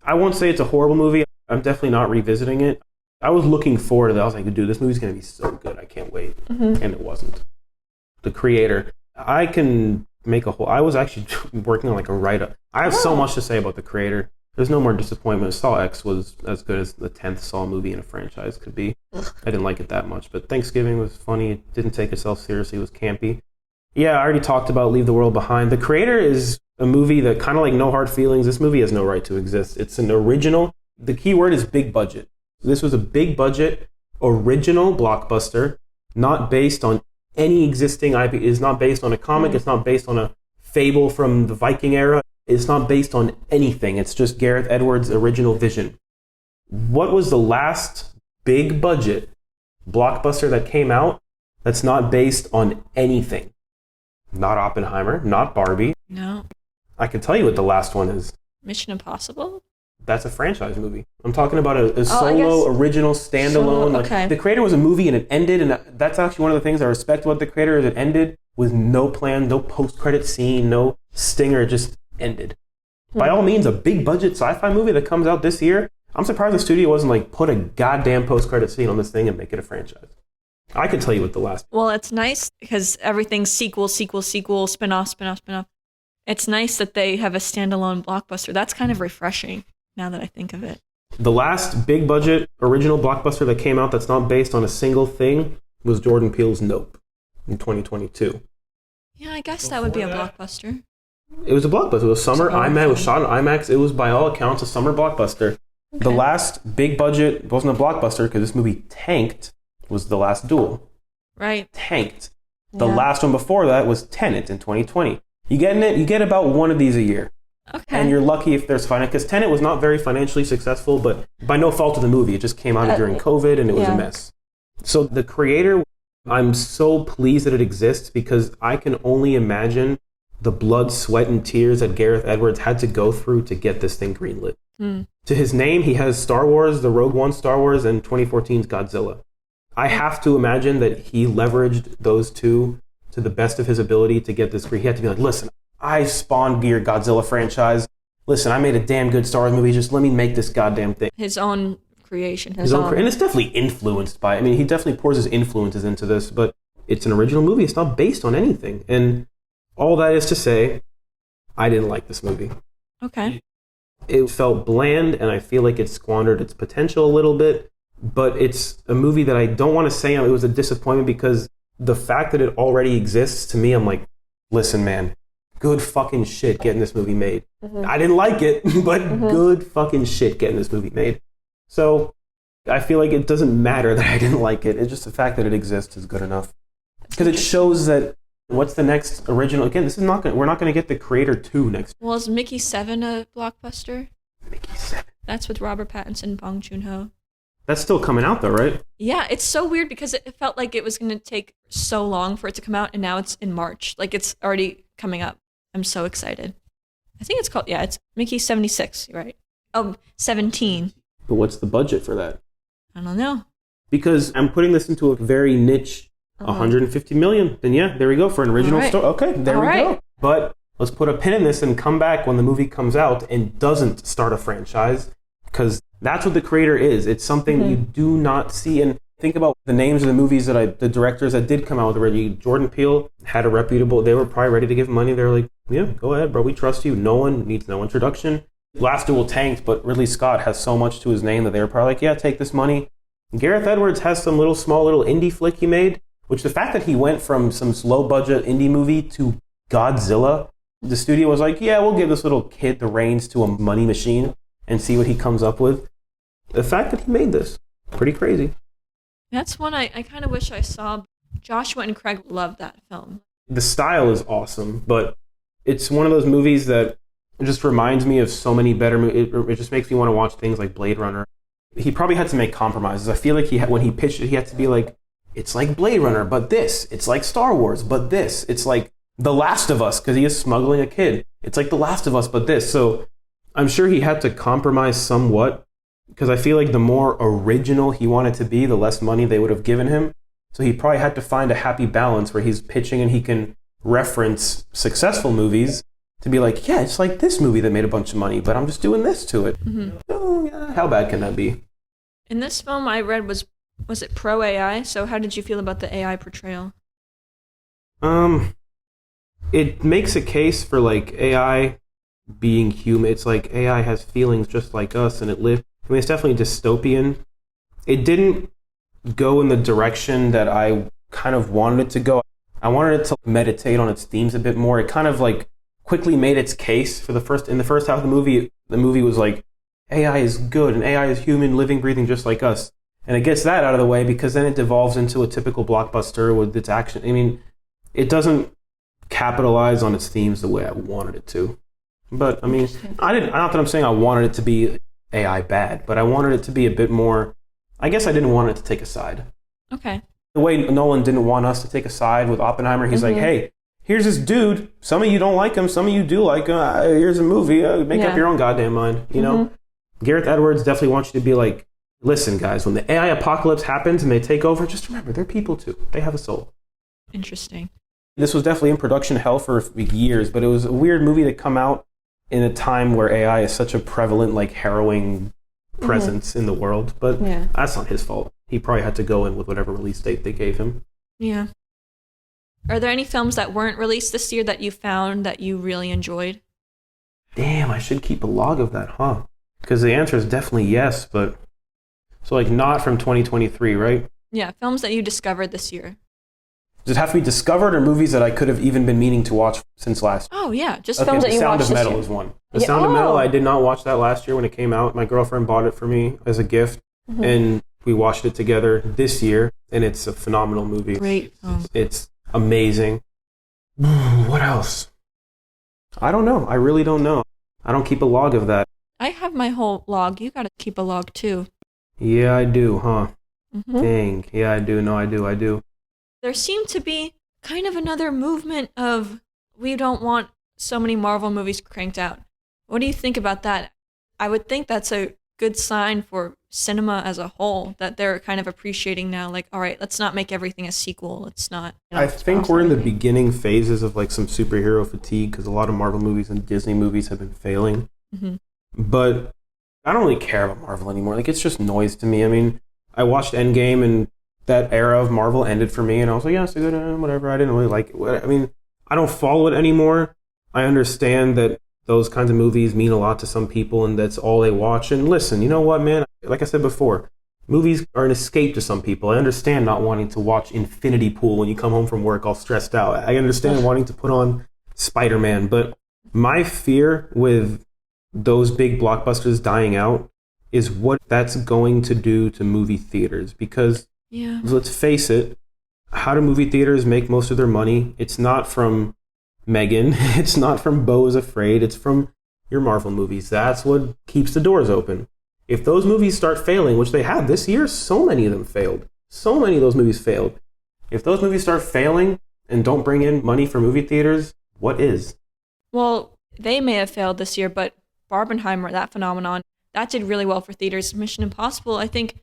I won't say it's a horrible movie. I'm definitely not revisiting it. I was looking forward to that. I was like, dude, this movie's going to be so good. I can't wait. Mm-hmm. And it wasn't. The creator, I was actually working on like a write-up. I have so much to say about the creator. There's no more disappointment. Saw X was as good as the 10th Saw movie in a franchise could be. I didn't like it that much, but Thanksgiving was funny. It didn't take itself seriously. It was campy. Yeah, I already talked about Leave the World Behind. The Creator is a movie that kind of like No Hard Feelings. This movie has no right to exist. It's an original. The key word is big budget. This was a big budget, original blockbuster, not based on any existing IP. It is not based on a comic. It's not based on a fable from the Viking era. It's not based on anything. It's just Gareth Edwards' original vision. What was the last big budget blockbuster that came out that's not based on anything? Not Oppenheimer, not Barbie. No. I can tell you what the last one is. Mission Impossible? That's a franchise movie. I'm talking about a solo, original, standalone. Okay. Like, The Creator was a movie and it ended, and that's actually one of the things I respect about The Creator is it ended with no plan, no post-credit scene, no stinger. It just ended. By all means, a big budget sci-fi movie that comes out this year, I'm surprised the studio wasn't like, put a goddamn post-credit scene on this thing and make it a franchise. I can tell you what the last... Well, it's nice because everything's sequel, spin-off. It's nice that they have a standalone blockbuster. That's kind of refreshing now that I think of it. The last big budget original blockbuster that came out that's not based on a single thing was Jordan Peele's Nope in 2022. Yeah, I guess that would be a blockbuster. It was a blockbuster. It was summer. IMAX. It was shot on IMAX. It was, by all accounts, a summer blockbuster. Okay. The last big budget wasn't a blockbuster because this movie tanked. Was The Last Duel. Right. Tanked. The last one before that was Tenet in 2020. You getting it? You get about one of these a year. Okay. And you're lucky if there's finance, because Tenet was not very financially successful, but by no fault of the movie. It just came out during COVID and it was a mess. So The Creator, I'm so pleased that it exists because I can only imagine the blood, sweat, and tears that Gareth Edwards had to go through to get this thing greenlit. To his name, he has Star Wars, the Rogue One Star Wars, and 2014's Godzilla. I have to imagine that he leveraged those two to the best of his ability to get this. He had to be like, listen, I spawned your Godzilla franchise. Listen, I made a damn good Star Wars movie. Just let me make this goddamn thing. His own creation. And it's definitely influenced by it. I mean, he definitely pours his influences into this, but it's an original movie. It's not based on anything. And all that is to say, I didn't like this movie. Okay. It felt bland, and I feel like it squandered its potential a little bit. But it's a movie that I don't want to say it was a disappointment because the fact that it already exists, to me, I'm like, listen, man, good fucking shit getting this movie made. I didn't like it, but good fucking shit getting this movie made. So I feel like it doesn't matter that I didn't like it. It's just the fact that it exists is good enough. Because it shows that what's the next original? Again, we're not going to get The Creator 2 next. Well, is Mickey 7 a blockbuster? Mickey 7. That's with Robert Pattinson and Bong Joon-ho. That's still coming out though, right? Yeah, it's so weird because it felt like it was going to take so long for it to come out, and now it's in March. Like, it's already coming up. I'm so excited. I think it's called, it's Mickey 76, right? Oh, 17. But what's the budget for that? I don't know. Because I'm putting this into a very niche, 150 million. Then yeah, there we go for an original story. Okay, there we go. But let's put a pin in this and come back when the movie comes out and doesn't start a franchise, because that's what The Creator is. It's something you do not see. And think about the names of the movies the directors that did come out with already. Jordan Peele had a reputable, they were probably ready to give money. They were like, yeah, go ahead, bro. We trust you. No one needs no introduction. Last Duel tanked, but Ridley Scott has so much to his name that they were probably like, yeah, take this money. Gareth Edwards has some small little indie flick he made, which the fact that he went from some low budget indie movie to Godzilla, the studio was like, yeah, we'll give this little kid the reins to a money machine and see what he comes up with. The fact that he made this, pretty crazy. That's one I kind of wish I saw. Joshua and Craig loved that film. The style is awesome, but it's one of those movies that just reminds me of so many better movies. It just makes me want to watch things like Blade Runner. He probably had to make compromises. I feel like when he pitched it, he had to be like, it's like Blade Runner, but this. It's like Star Wars, but this. It's like The Last of Us, because he is smuggling a kid. It's like The Last of Us, but this. So I'm sure he had to compromise somewhat, because I feel like the more original he wanted to be, the less money they would have given him. So he probably had to find a happy balance where he's pitching and he can reference successful movies to be like, yeah, it's like this movie that made a bunch of money, but I'm just doing this to it. Oh, yeah. How bad can that be? In this film I read was it pro AI? So how did you feel about the AI portrayal? It makes a case for like AI being human. It's like AI has feelings just like us, and it lives. I mean, it's definitely dystopian. It didn't go in the direction that I kind of wanted it to go. I wanted it to meditate on its themes a bit more. It kind of like quickly made its case for in the first half of the movie. The movie was like, AI is good and AI is human, living, breathing, just like us. And it gets that out of the way because then it devolves into a typical blockbuster with its action. I mean, it doesn't capitalize on its themes the way I wanted it to. But I mean, not that I'm saying I wanted it to be AI bad, but I wanted it to be a bit more, I guess I didn't want it to take a side. Okay. The way Nolan didn't want us to take a side with Oppenheimer, he's like, hey, here's this dude. Some of you don't like him. Some of you do like him. Here's a movie. Make up your own goddamn mind, you know? Gareth Edwards definitely wants you to be like, listen, guys, when the AI apocalypse happens and they take over, just remember, they're people too. They have a soul. Interesting. This was definitely in production hell for years, but it was a weird movie to come out in a time where AI is such a prevalent, like, harrowing presence in the world. But that's not his fault. He probably had to go in with whatever release date they gave him. Yeah. Are there any films that weren't released this year that you found that you really enjoyed? Damn, I should keep a log of that, huh? Because the answer is definitely yes, but... So, like, not from 2023, right? Yeah, films that you discovered this year. Does it have to be discovered or movies that I could have even been meaning to watch since last year? Oh, yeah, just films that you watched this year. The Sound of Metal is one. The Sound of Metal, I did not watch that last year when it came out. My girlfriend bought it for me as a gift, and we watched it together this year, and it's a phenomenal movie. Great. It's amazing. What else? I don't know. I really don't know. I don't keep a log of that. I have my whole log. You got to keep a log, too. Yeah, I do, huh? Dang. Yeah, I do. No, I do. There seemed to be kind of another movement of we don't want so many Marvel movies cranked out. What do you think about that? I would think that's a good sign for cinema as a whole, that they're kind of appreciating now, like, all right, let's not make everything a sequel. It's not... I think we're in the beginning phases of like some superhero fatigue because a lot of Marvel movies and Disney movies have been failing. But I don't really care about Marvel anymore. Like, it's just noise to me. I mean, I watched Endgame and that era of Marvel ended for me, and I was like, yeah, it's a good, whatever. I didn't really like it. I mean, I don't follow it anymore. I understand that those kinds of movies mean a lot to some people, and that's all they watch. And listen, you know what, man? Like I said before, movies are an escape to some people. I understand not wanting to watch Infinity Pool when you come home from work all stressed out. I understand wanting to put on Spider-Man, but my fear with those big blockbusters dying out is what that's going to do to movie theaters, because let's face it, how do movie theaters make most of their money? It's not from Megan, it's not from Beau is Afraid, it's from your Marvel movies. That's what keeps the doors open. If those movies start failing, which they have this year, so many of them failed. So many of those movies failed. If those movies start failing and don't bring in money for movie theaters, what is? Well, they may have failed this year, but Barbenheimer, that phenomenon, that did really well for theaters. Mission Impossible, I think,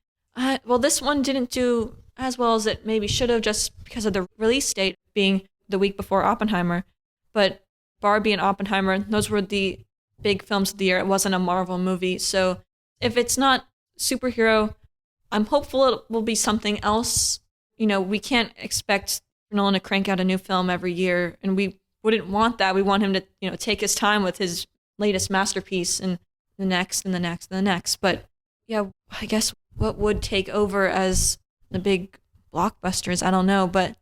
this one didn't do as well as it maybe should have just because of the release date being the week before Oppenheimer. But Barbie and Oppenheimer, those were the big films of the year. It wasn't a Marvel movie. So if it's not superhero, I'm hopeful it will be something else. You know, we can't expect Nolan to crank out a new film every year, and we wouldn't want that. We want him to, take his time with his latest masterpiece and the next and the next and the next. But yeah, I guess what would take over as the big blockbusters, I don't know, but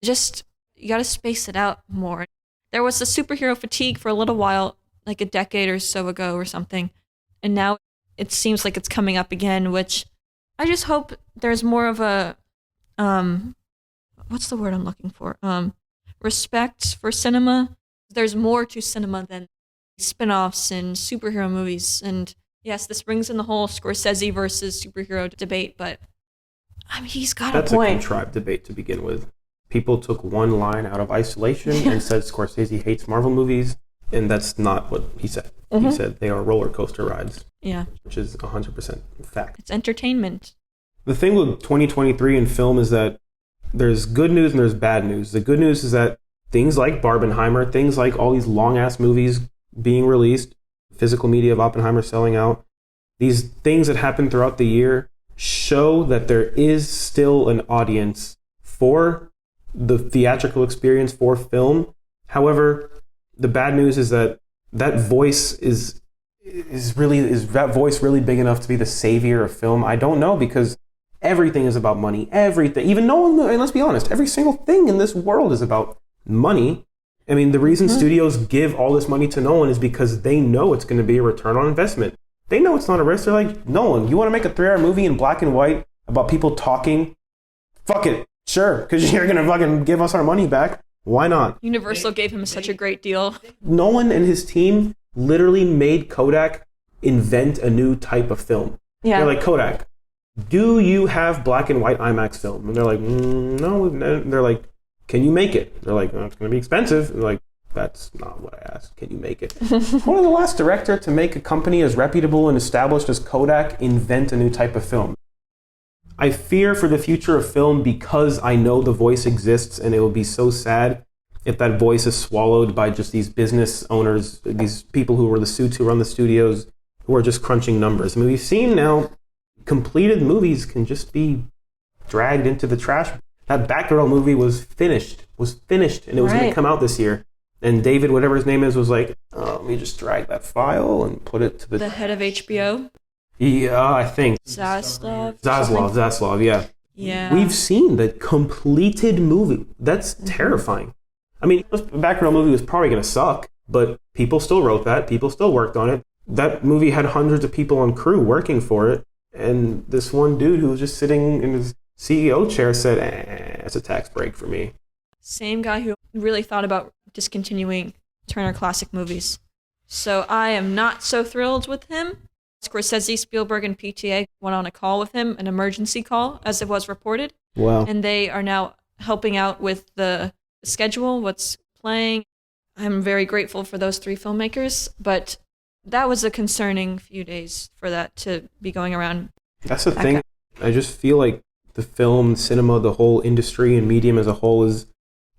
just you got to space it out more. There was the superhero fatigue for a little while, like a decade or so ago or something, and now it seems like it's coming up again, which I just hope there's more of a what's the word I'm looking for? Respect for cinema. There's more to cinema than spin-offs and superhero movies. And yes, this brings in the whole Scorsese versus superhero debate, but I mean, he's got a point. That's a contrived debate to begin with. People took one line out of isolation and said Scorsese hates Marvel movies, and that's not what he said. He said they are roller coaster rides. Yeah. Which is 100% fact. It's entertainment. The thing with 2023 in film is that there's good news and there's bad news. The good news is that things like Barbenheimer, things like all these long-ass movies being released, physical media of Oppenheimer selling out, these things that happen throughout the year show that there is still an audience for the theatrical experience, for film. However, the bad news is that voice is that voice really big enough to be the savior of film? I don't know, because Everything is about money. Everything. Even Nolan, and let's be honest, every single thing in this world is about money. I mean, the reason studios give all this money to Nolan is because they know it's going to be a return on investment. They know it's not a risk. They're like, Nolan, you want to make a 3-hour movie in black and white about people talking? Fuck it. Sure. Because you're going to fucking give us our money back. Why not? Universal gave him such a great deal. Nolan and his team literally made Kodak invent a new type of film. Yeah. They're like, Kodak, do you have black and white IMAX film? And they're like, no. They're like, can you make it? They're like, oh, it's going to be expensive. They're like, that's not what I asked. Can you make it? One of the last director to make a company as reputable and established as Kodak invent a new type of film. I fear for the future of film because I know the voice exists, and it will be so sad if that voice is swallowed by just these business owners, these people who are the suits who run the studios, who are just crunching numbers. I mean, we've seen now completed movies can just be dragged into the trash. That Batgirl movie was finished, and it was going to come out this year. And David, whatever his name is, was like, oh, let me just drag that file and put it to the head of HBO? Yeah, I think. Zaslav, yeah. Yeah. We've seen the completed movie. That's terrifying. I mean, the Batgirl movie was probably going to suck, but people still wrote that. People still worked on it. That movie had hundreds of people on crew working for it. And this one dude who was just sitting in his CEO chair said, it's a tax break for me. Same guy who really thought about discontinuing Turner Classic Movies. So I am not so thrilled with him. Scorsese, Spielberg, and PTA went on a call with him, an emergency call, as it was reported. Wow. And they are now helping out with the schedule, what's playing. I'm very grateful for those 3 filmmakers, but that was a concerning few days for that to be going around. That's the thing. I just feel like the film, cinema, the whole industry and medium as a whole is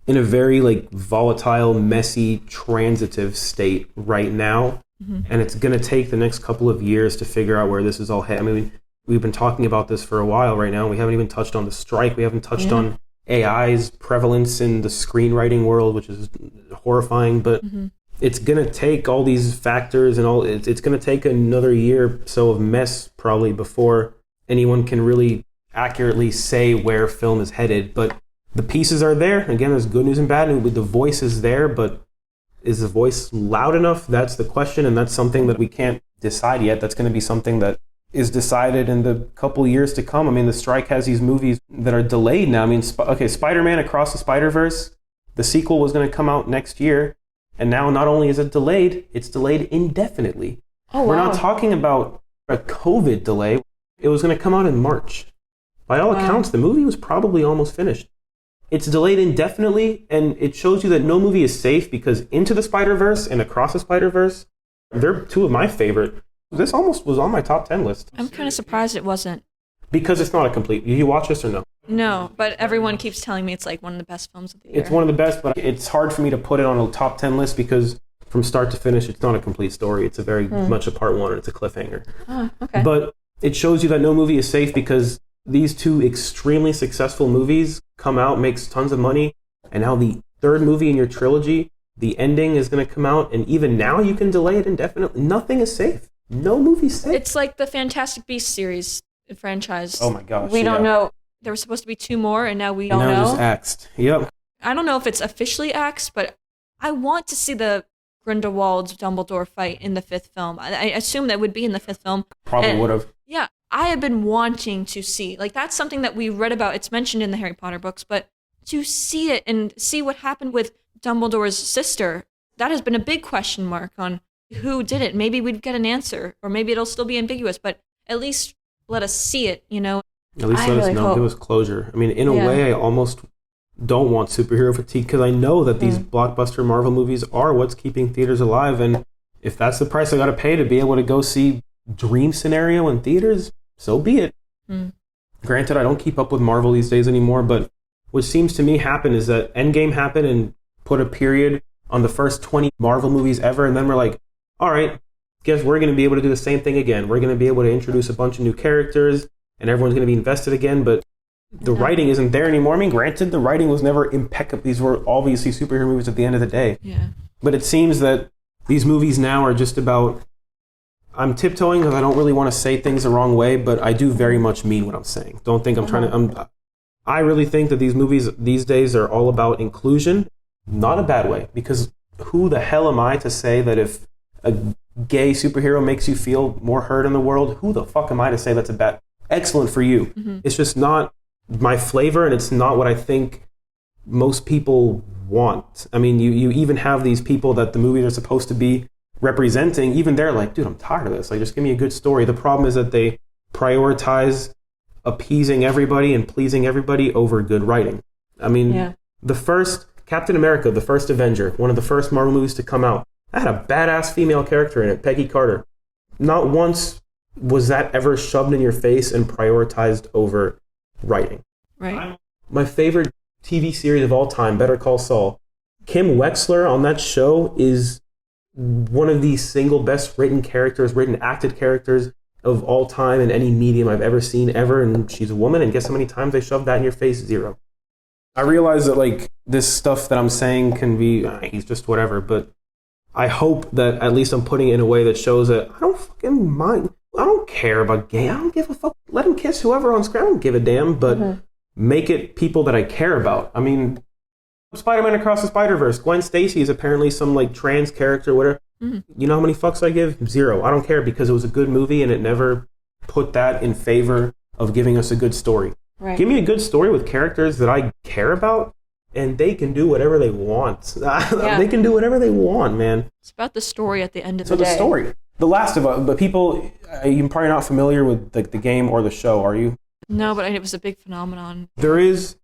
in a very volatile, messy, transitive state right now. Mm-hmm. And it's going to take the next couple of years to figure out where this is all headed. I mean, we've been talking about this for a while right now. We haven't even touched on the strike. We haven't touched on AI's prevalence in the screenwriting world, which is horrifying. But it's going to take all these factors and all. It's going to take another year or so of mess probably before anyone can really accurately say where film is headed. But the pieces are there. Again, there's good news and bad news. The voice is there, but is the voice loud enough? That's the question, and that's something that we can't decide yet. That's going to be something that is decided in the couple years to come. I mean, the strike has these movies that are delayed now. I mean, Spider-Man Across the Spider-Verse, the sequel was going to come out next year, and now not only is it delayed, it's delayed indefinitely. Oh, wow. We're not talking about a COVID delay. It was going to come out in March. By all accounts, the movie was probably almost finished. It's delayed indefinitely, and it shows you that no movie is safe because Into the Spider-Verse and Across the Spider-Verse, they're 2 of my favorite. This almost was on my top 10 list. I'm kind of surprised it wasn't. Because it's not a complete... Did you watch this or no? No, but everyone keeps telling me it's one of the best films of the year. It's one of the best, but it's hard for me to put it on a top 10 list because from start to finish, it's not a complete story. It's a very much a part 1, and it's a cliffhanger. Oh, okay. But it shows you that no movie is safe because these 2 extremely successful movies come out, makes tons of money, and now the 3rd movie in your trilogy, the ending is going to come out, and even now you can delay it indefinitely. Nothing is safe. No movie's safe. It's like the Fantastic Beasts series franchise. Oh my gosh. We don't know. There were supposed to be 2 more, and now we don't know. Now just axed. Yep. I don't know if it's officially axed, but I want to see the Grindelwald-Dumbledore fight in the 5th film. I assume that would be in the 5th film. Probably would have. Yeah. I have been wanting to see. That's something that we read about. It's mentioned in the Harry Potter books, but to see it and see what happened with Dumbledore's sister, that has been a big question mark on who did it. Maybe we'd get an answer, or maybe it'll still be ambiguous, but at least let us see it, At least let us know. Give us closure. I mean, in a way, I almost don't want superhero fatigue because I know that these blockbuster Marvel movies are what's keeping theaters alive, and if that's the price I got to pay to be able to go see Dream Scenario in theaters, so be it. Granted, I don't keep up with Marvel these days anymore, but what seems to me happen is that Endgame happened and put a period on the first 20 Marvel movies ever, and then we're like, all right, guess we're going to be able to do the same thing again. We're going to be able to introduce a bunch of new characters, and everyone's going to be invested again, but the writing isn't there anymore. I mean, granted, the writing was never impeccable. These were obviously superhero movies at the end of the day. Yeah. But it seems that these movies now are just about I'm tiptoeing because I don't really want to say things the wrong way, but I do very much mean what I'm saying. Don't think I'm trying to... I really think that these movies these days are all about inclusion, not a bad way, because who the hell am I to say that if a gay superhero makes you feel more hurt in the world, who the fuck am I to say that's a bad... Excellent for you. Mm-hmm. It's just not my flavor, and it's not what I think most people want. I mean, you even have these people that the movies are supposed to be representing. Even they're like, dude, I'm tired of this. Like, just give me a good story. The problem is that they prioritize appeasing everybody and pleasing everybody over good writing. I mean, the first Captain America, the first Avenger, one of the first Marvel movies to come out, that had a badass female character in it, Peggy Carter. Not once was that ever shoved in your face and prioritized over writing. Right. My favorite TV series of all time, Better Call Saul. Kim Wexler on that show is one of the single best written acted characters of all time in any medium I've ever seen ever. And she's a woman, and guess how many times they shoved that in your face? 0. I realize that like this stuff that I'm saying can be, he's just whatever, but I hope that at least I'm putting it in a way that shows that I don't fucking mind. I don't care about gay. I don't give a fuck. Let him kiss whoever on screen. I don't give a damn, but make it people that I care about. I mean, Spider-Man Across the Spider-Verse. Gwen Stacy is apparently some like trans character, whatever. Mm-hmm. You know how many fucks I give? 0. I don't care, because it was a good movie and it never put that in favor of giving us a good story. Right. Give me a good story with characters that I care about, and they can do whatever they want. They can do whatever they want, man. It's about the story at the end of the day. So the story. The Last of Us. But people, you're probably not familiar with the game or the show, are you? No, but it was a big phenomenon. There is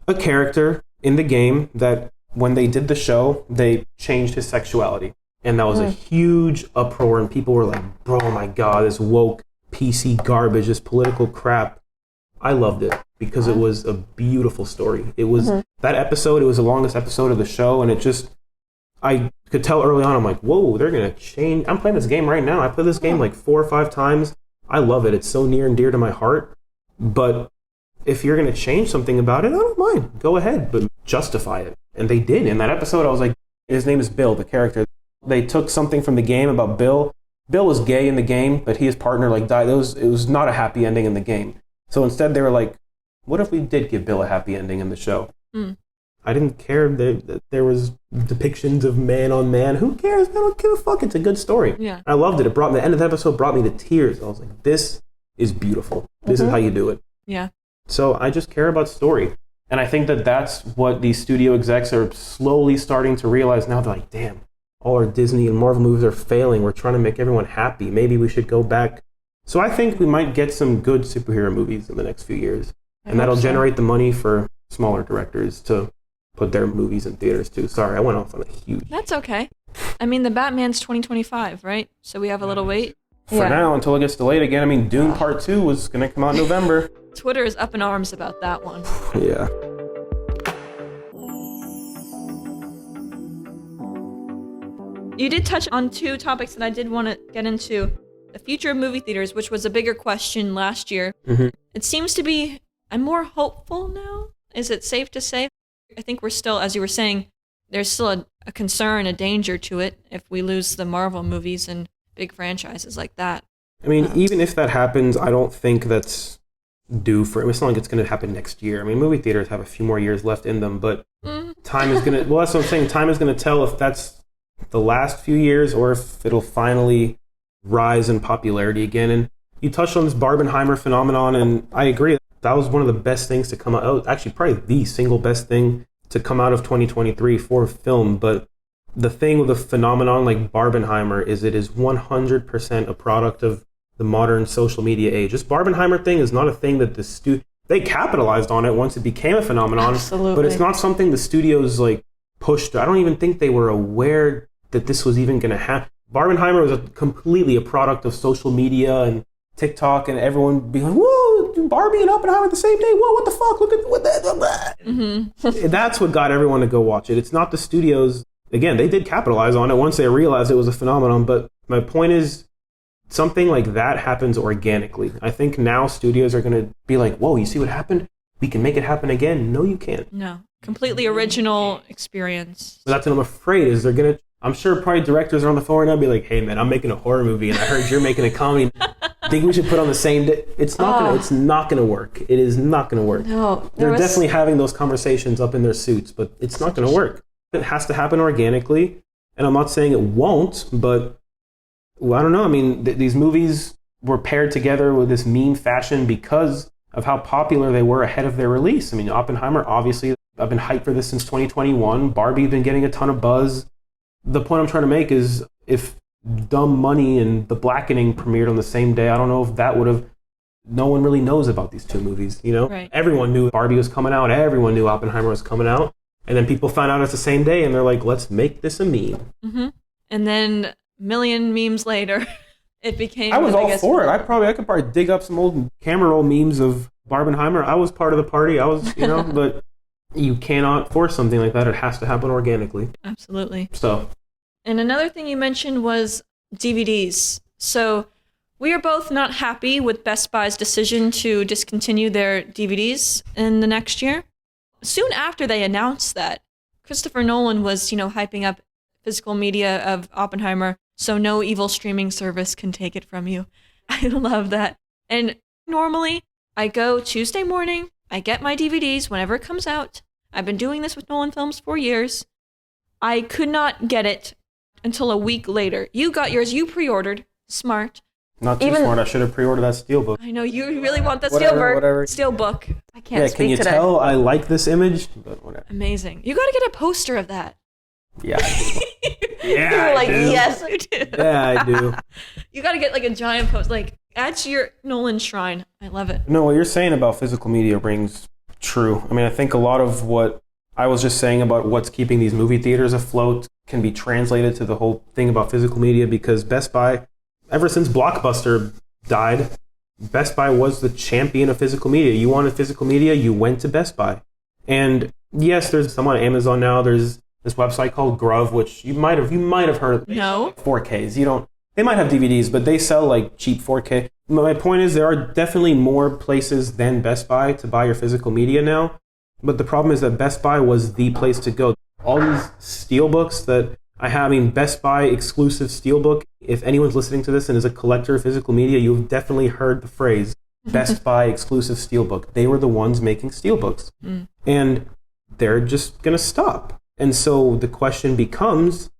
a character in the game that when they did the show, they changed his sexuality. And that was a huge uproar, and people were like, bro, my God, this woke PC garbage, this political crap. I loved it because it was a beautiful story. It was that episode, it was the longest episode of the show, and it just, I could tell early on, I'm like, whoa, they're going to change. I'm playing this game right now. I played this game like 4 or 5 times. I love it. It's so near and dear to my heart. But if you're going to change something about it, I don't mind. Go ahead, but justify it. And they did. In that episode, I was like, his name is Bill, the character. They took something from the game about Bill. Bill was gay in the game, but his partner like died. It was not a happy ending in the game. So instead they were like, what if we did give Bill a happy ending in the show? I didn't care that there was depictions of man on man. Who cares? I don't give a fuck. It's a good story. Yeah. I loved it. It brought me, the end of the episode brought me to tears. I was like, this is beautiful. This is how you do it. Yeah. So I just care about story. And I think that that's what these studio execs are slowly starting to realize now. They're like, damn, all our Disney and Marvel movies are failing. We're trying to make everyone happy. Maybe we should go back. So I think we might get some good superhero movies in the next few years. And that'll generate the money for smaller directors to put their movies in theaters too. Sorry, I went off on a huge... That's okay. I mean, the Batman's 2025, right? So we have a little wait. For now, until it gets delayed again. I mean, Dune Part 2 was going to come out in November. Twitter is up in arms about that one. Yeah. You did touch on 2 topics that I did want to get into. The future of movie theaters, which was a bigger question last year. It seems to be, I'm more hopeful now. Is it safe to say? I think we're still, as you were saying, there's still a concern, a danger to it if we lose the Marvel movies and big franchises like that. I mean, even if that happens, I don't think that's due for it. It's not like it's going to happen next year. I mean, movie theaters have a few more years left in them, but time is going to, well, that's what I'm saying. Time is going to tell if that's the last few years or if it'll finally rise in popularity again. And you touched on this Barbenheimer phenomenon, and I agree. That was one of the best things to come out. Actually, probably the single best thing to come out of 2023 for film. But the thing with a phenomenon like Barbenheimer is it is 100% a product of the modern social media age. This Barbenheimer thing is not a thing that they capitalized on it once it became a phenomenon. Absolutely. But it's not something the studios like pushed. I don't even think they were aware that this was even going to happen. Barbenheimer was completely a product of social media and TikTok and everyone being like, whoa, Barbie and Oppenheimer the same day. Whoa, what the fuck? Look at what that. That's what got everyone to go watch it. It's not the studios. Again, they did capitalize on it once they realized it was a phenomenon. But my point is, something like that happens organically. I think now studios are going to be like, whoa, you see what happened? We can make it happen again. No, you can't. No. Completely original experience. But that's what I'm afraid is they're going to I'm sure probably directors are on the phone right now be like, hey man, I'm making a horror movie and I heard you're making a comedy. Think we should put on the same day? It's not gonna work. It is not gonna work. No, they're definitely having those conversations up in their suits, but it's not gonna work. It has to happen organically, and I'm not saying it won't, but I don't know. I mean, these movies were paired together with this meme fashion because of how popular they were ahead of their release. I mean, Oppenheimer, obviously, I've been hyped for this since 2021. Barbie's been getting a ton of buzz. The point I'm trying to make is if Dumb Money and The Blackening premiered on the same day, I don't know if that would have... No one really knows about these two movies, you know? Right. Everyone knew Barbie was coming out. Everyone knew Oppenheimer was coming out. And then people found out it's the same day, and they're like, let's make this a meme. Mm-hmm. And then million memes later, it became... I was all for it. I could probably dig up some old camera roll memes of Barbenheimer. I was part of the party. I was, but you cannot force something like that. It has to happen organically. Absolutely. So... And another thing you mentioned was DVDs. So we are both not happy with Best Buy's decision to discontinue their DVDs in the next year. Soon after they announced that, Christopher Nolan was, hyping up physical media of Oppenheimer, so no evil streaming service can take it from you. I love that. And normally, I go Tuesday morning, I get my DVDs whenever it comes out. I've been doing this with Nolan films for years. I could not get it until a week later. You got yours, you pre-ordered. Smart. Not too smart. I should have pre-ordered that Steelbook. I know, you really want that whatever. Steelbook. I can't speak can you today. tell I like this image? But whatever. Amazing. You gotta get a poster of that. Yeah. Yeah, You're like, I do. yes, I do. Yeah, I do. You gotta get a giant poster, add to your Nolan shrine. I love it. No, what you're saying about physical media rings true. I mean, I think a lot of what I was just saying about what's keeping these movie theaters afloat can be translated to the whole thing about physical media, because Best Buy, ever since Blockbuster died, Best Buy was the champion of physical media. You wanted physical media, you went to Best Buy. And yes, there's some on Amazon now. There's this website called Grove, which you might have heard of. No. 4Ks. They might have DVDs, but they sell cheap 4K. My point is there are definitely more places than Best Buy to buy your physical media now. But the problem is that Best Buy was the place to go. All these steelbooks that I have, Best Buy exclusive steelbook. If anyone's listening to this and is a collector of physical media, you've definitely heard the phrase Best Buy exclusive steelbook. They were the ones making steelbooks. Mm. And they're just going to stop. And so the question becomes,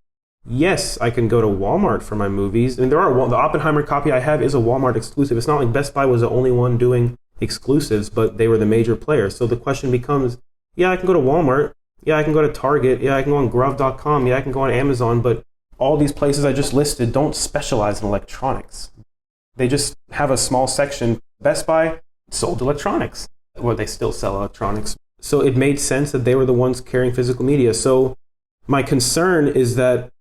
yes, I can go to Walmart for my movies. The Oppenheimer copy I have is a Walmart exclusive. It's not like Best Buy was the only one doing exclusives, but they were the major players. So the question becomes, yeah, I can go to Walmart. Yeah, I can go to Target. Yeah, I can go on Grove.com. Yeah, I can go on Amazon. But all these places I just listed don't specialize in electronics. They just have a small section. Best Buy sold electronics, or they still sell electronics. So it made sense that they were the ones carrying physical media. So my concern is that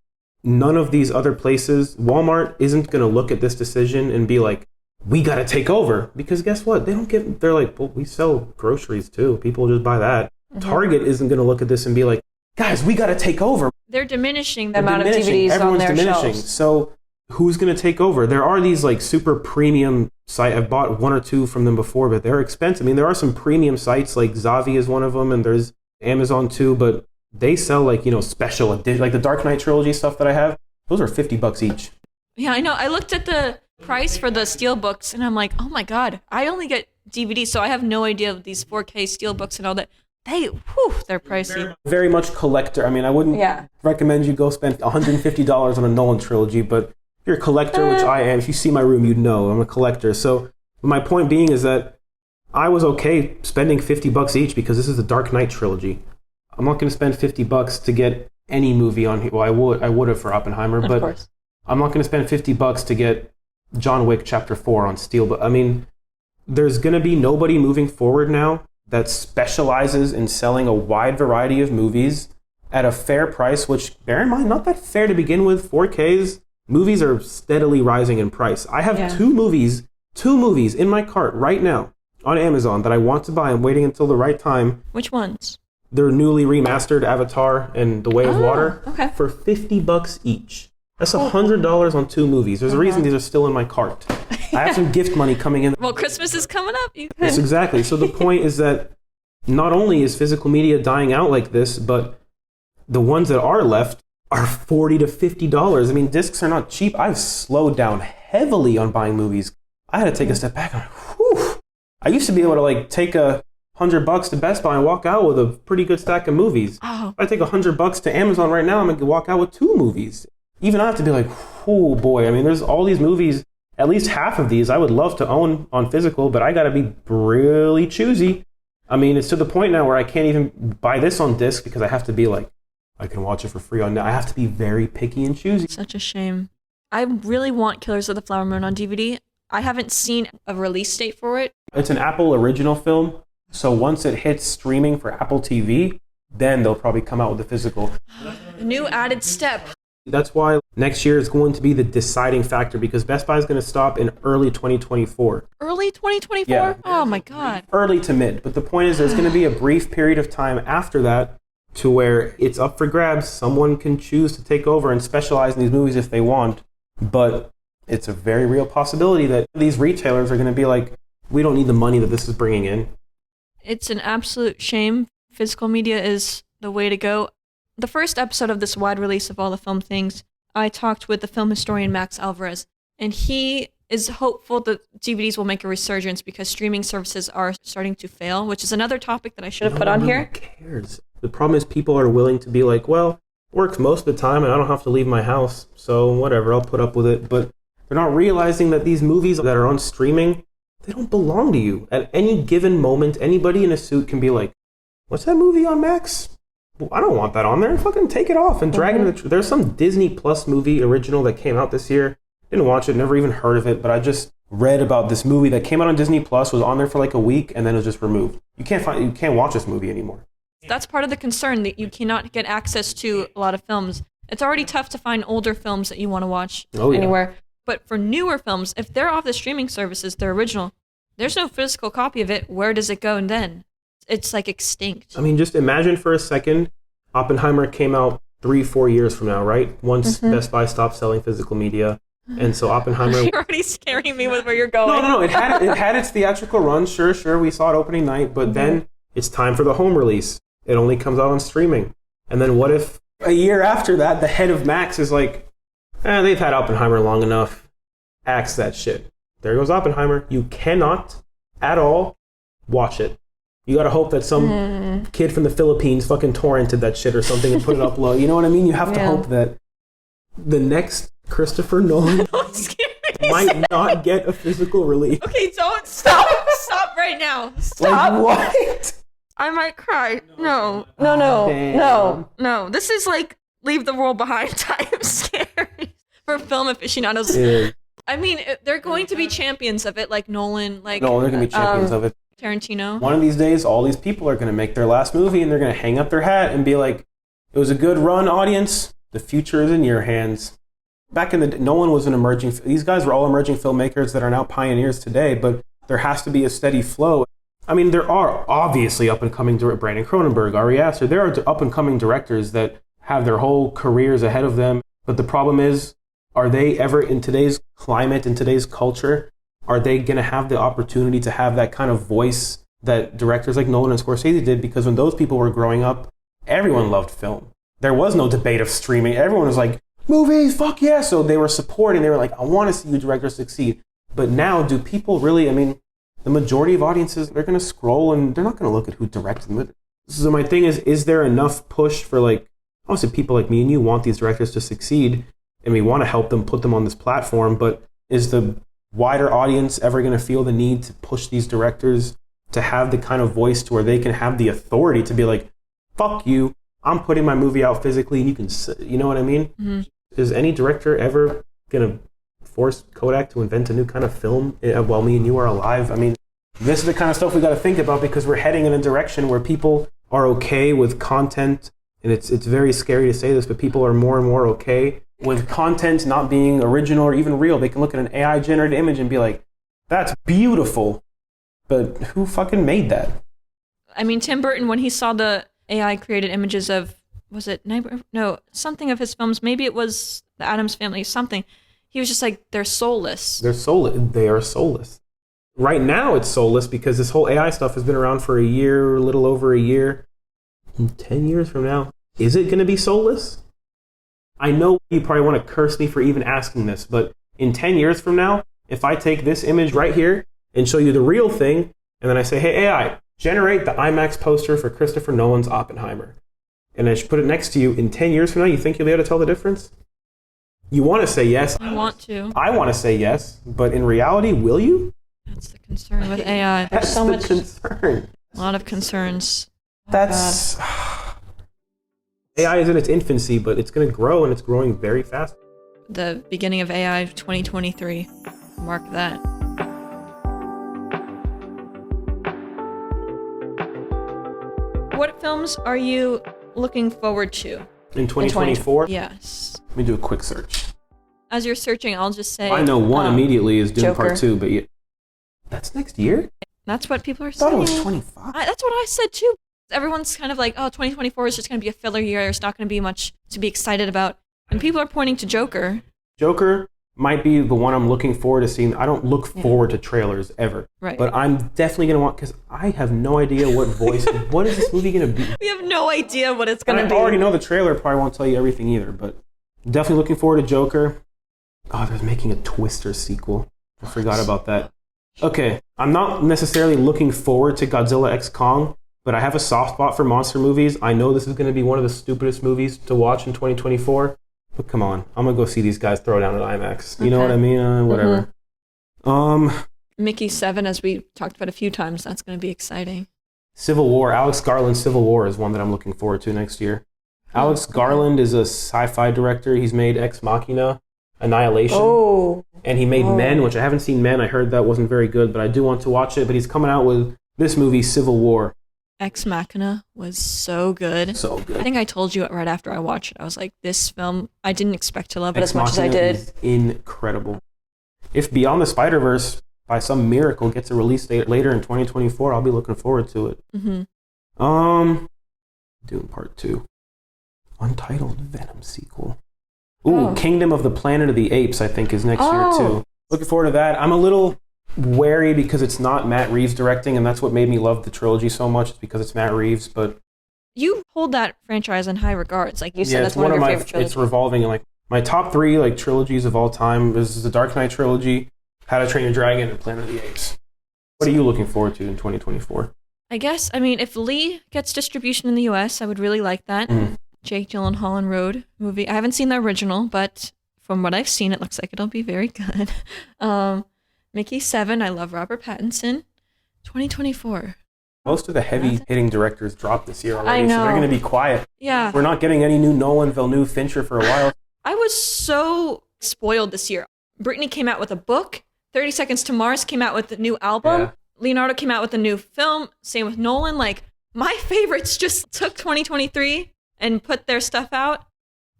none of these other places, Walmart isn't going to look at this decision and be like, we got to take over. Because guess what? They're like, well, we sell groceries too. People just buy that. Mm-hmm. Target isn't going to look at this and be like, guys, we got to take over. They're diminishing the amount of DVDs on their shelves. So who's going to take over? There are these super premium sites. I've bought one or two from them before, but they're expensive. There are some premium sites, like Zavi is one of them, and there's Amazon too, but they sell special edition, like the Dark Knight trilogy stuff that I have. Those are $50 each. Yeah, I know. I looked at the price for the steelbooks and I'm like, oh my God, I only get DVDs, so I have no idea of these 4K steelbooks and all that. They're pricey. Very much collector. I wouldn't recommend you go spend $150 on a Nolan trilogy, but if you're a collector, which I am, if you see my room, you'd know I'm a collector. So my point being is that I was okay spending $50 each because this is the Dark Knight trilogy. I'm not going to spend $50 to get any movie on here. Well, I would have for Oppenheimer, but of course. I'm not going to spend $50 to get John Wick Chapter 4 on Steelbook. There's going to be nobody moving forward now that specializes in selling a wide variety of movies at a fair price, which, bear in mind, not that fair to begin with. 4Ks, movies are steadily rising in price. I have two movies in my cart right now on Amazon that I want to buy. I'm waiting until the right time. Which ones? They're newly remastered, Avatar and The Way of Water, okay. For $50 each. That's $100 on two movies. There's a reason these are still in my cart. I have some gift money coming in. Well, Christmas is coming up. Yes, exactly. So the point is that not only is physical media dying out like this, but the ones that are left are $40 to $50. I mean, discs are not cheap. I've slowed down heavily on buying movies. I had to take a step back. Whew. I used to be able to like take $100 to Best Buy and walk out with a pretty good stack of movies. Oh. If I take $100 to Amazon right now, I'm gonna walk out with 2 movies. Even I have to be like, oh boy. I mean, there's all these movies. At least half of these I would love to own on physical, but I gotta be really choosy. I mean, it's to the point now where I can't even buy this on disc because I have to be like, I can watch it for free on. I have to be very picky and choosy. Such a shame. I really want Killers of the Flower Moon on DVD. I haven't seen a release date for it. It's an Apple original film, so once it hits streaming for Apple TV, then they'll probably come out with the physical. A new added step. That's why next year is going to be the deciding factor, because Best Buy is going to stop in early 2024. Early 2024? Yeah. Oh my God. Early to mid. But the point is there's going to be a brief period of time after that to where it's up for grabs. Someone can choose to take over and specialize in these movies if they want. But it's a very real possibility that these retailers are going to be like, we don't need the money that this is bringing in. It's an absolute shame. Physical media is the way to go. The first episode of this wide release of all the film things, I talked with the film historian Max Alvarez, and he is hopeful that DVDs will make a resurgence because streaming services are starting to fail, which is another topic that I should have put on here. Who cares? The problem is people are willing to be like, well, it works most of the time and I don't have to leave my house, so whatever, I'll put up with it. But they're not realizing that these movies that are on streaming, they don't belong to you. At any given moment, anybody in a suit can be like, what's that movie on Max? Well, I don't want that on there. Fucking take it off and drag it in the... There's some Disney Plus movie original that came out this year. Didn't watch it, never even heard of it, but I just read about this movie that came out on Disney Plus, was on there for like a week, and then it was just removed. You can't watch this movie anymore. That's part of the concern, that you cannot get access to a lot of films. It's already tough to find older films that you want to watch anywhere. But for newer films, if they're off the streaming services, they're original, there's no physical copy of it. Where does it go and then? It's like extinct. I mean, just imagine for a second, Oppenheimer came out 3-4 years from now, right? Once Best Buy stopped selling physical media. And so Oppenheimer... You're already scaring me with where you're going. No. It had its theatrical run. Sure. We saw it opening night. But then it's time for the home release. It only comes out on streaming. And then what if a year after that, the head of Max is like, they've had Oppenheimer long enough. Axe that shit. There goes Oppenheimer. You cannot at all watch it. You gotta hope that some kid from the Philippines fucking torrented that shit or something and put it up low. You know what I mean? You have to hope that the next Christopher Nolan might not get a physical release. Okay, don't stop. Stop right now. Stop. Like, what? I might cry. No. This is like Leave the World Behind type scary for film aficionados. Yeah. I mean, they're going to be champions of it, like Nolan. They're going to be champions of it. Tarantino. One of these days, all these people are going to make their last movie and they're going to hang up their hat and be like, it was a good run, audience. The future is in your hands. Back in the day, Nolan was these guys were all emerging filmmakers that are now pioneers today, but there has to be a steady flow. I mean, there are obviously up-and-coming Brandon Cronenberg, Ari Aster. There are up-and-coming directors that have their whole careers ahead of them. But the problem is, are they ever, in today's climate, in today's culture, are they going to have the opportunity to have that kind of voice that directors like Nolan and Scorsese did? Because when those people were growing up, everyone loved film. There was no debate of streaming. Everyone was like, movies, fuck yeah. So they were supporting. They were like, I want to see you directors succeed. But now, do people really, I mean, the majority of audiences, they're going to scroll and they're not going to look at who directed them. So my thing is there enough push for, like, obviously people like me and you want these directors to succeed and we want to help them, put them on this platform, but is the wider audience ever going to feel the need to push these directors to have the kind of voice to where they can have the authority to be like, fuck you, I'm putting my movie out physically and you can, you know what I mean? Mm-hmm. Is any director ever going to force Kodak to invent a new kind of film while me and you are alive? I mean, this is the kind of stuff we got to think about because we're heading in a direction where people are okay with content, and it's very scary to say this, but people are more and more okay with content not being original or even real. They can look at an AI-generated image and be like, that's beautiful, but who fucking made that? I mean, Tim Burton, when he saw the AI-created images of, was it something of his films, maybe it was The Addams Family, something, he was just like, they're soulless. They are soulless. Right now it's soulless because this whole AI stuff has been around for a year, a little over a year. 10 years from now, is it going to be soulless? I know you probably want to curse me for even asking this, but in 10 years from now, if I take this image right here and show you the real thing, and then I say, hey, AI, generate the IMAX poster for Christopher Nolan's Oppenheimer, and I should put it next to you, in 10 years from now, you think you'll be able to tell the difference? You want to say yes. I want to. I want to say yes, but in reality, will you? That's the concern with AI. That's so the much concern. A lot of concerns. That's... AI is in its infancy, but it's going to grow, and it's growing very fast. The beginning of AI 2023. Mark that. What films are you looking forward to? In 2024? Yes. Let me do a quick search. As you're searching, I'll just say... I know one immediately is Dune Joker. Part 2, but that's next year? That's what people are I thought saying. it was 25. That's what I said too. Everyone's kind of like, oh, 2024 is just going to be a filler year. There's not going to be much to be excited about. And people are pointing to Joker. Joker might be the one I'm looking forward to seeing. I don't look forward to trailers ever. Right. But I'm definitely going to want, because I have no idea what voice, what is this movie going to be? We have no idea what it's going to be. I already know the trailer probably won't tell you everything either, but definitely looking forward to Joker. Oh, they're making a Twister sequel. I forgot about that. Okay, I'm not necessarily looking forward to Godzilla x Kong, but I have a soft spot for monster movies. I know this is going to be one of the stupidest movies to watch in 2024, but come on, I'm going to go see these guys throw down at IMAX. You know what I mean? Whatever. Mickey 7, as we talked about a few times, that's going to be exciting. Civil War, Alex Garland's Civil War is one that I'm looking forward to next year. Alex Garland is a sci-fi director. He's made Ex Machina, Annihilation, and he made Men, which I haven't seen Men. I heard that wasn't very good, but I do want to watch it. But he's coming out with this movie, Civil War. Ex Machina was so good. So good. I think I told you it right after I watched it. I was like, this film, I didn't expect to love it Ex as much as I Machina did. is incredible. If Beyond the Spider-Verse, by some miracle, gets a release date later in 2024, I'll be looking forward to it. Dune Part 2. Untitled Venom sequel. Ooh, Kingdom of the Planet of the Apes, I think, is next year, too. Looking forward to that. I'm a little wary because it's not Matt Reeves directing, and that's what made me love the trilogy so much, is because it's Matt Reeves, but... You hold that franchise in high regards. Like you said, that's one of your favorite trilogies. It's revolving, and like my top 3 trilogies of all time is the Dark Knight trilogy, How to Train Your Dragon, and Planet of the Apes. What are you looking forward to in 2024? I guess, if Lee gets distribution in the US, I would really like that. Jake Gyllenhaal and Road movie. I haven't seen the original, but from what I've seen, it looks like it'll be very good. Mickey 7, I love Robert Pattinson. 2024. Most of the heavy-hitting directors dropped this year already, I know. so they're going to be quiet. Yeah. We're not getting any new Nolan, Villeneuve, Fincher for a while. I was so spoiled this year. Britney came out with a book. 30 Seconds to Mars came out with a new album. Yeah. Leonardo came out with a new film. Same with Nolan. My favorites just took 2023 and put their stuff out.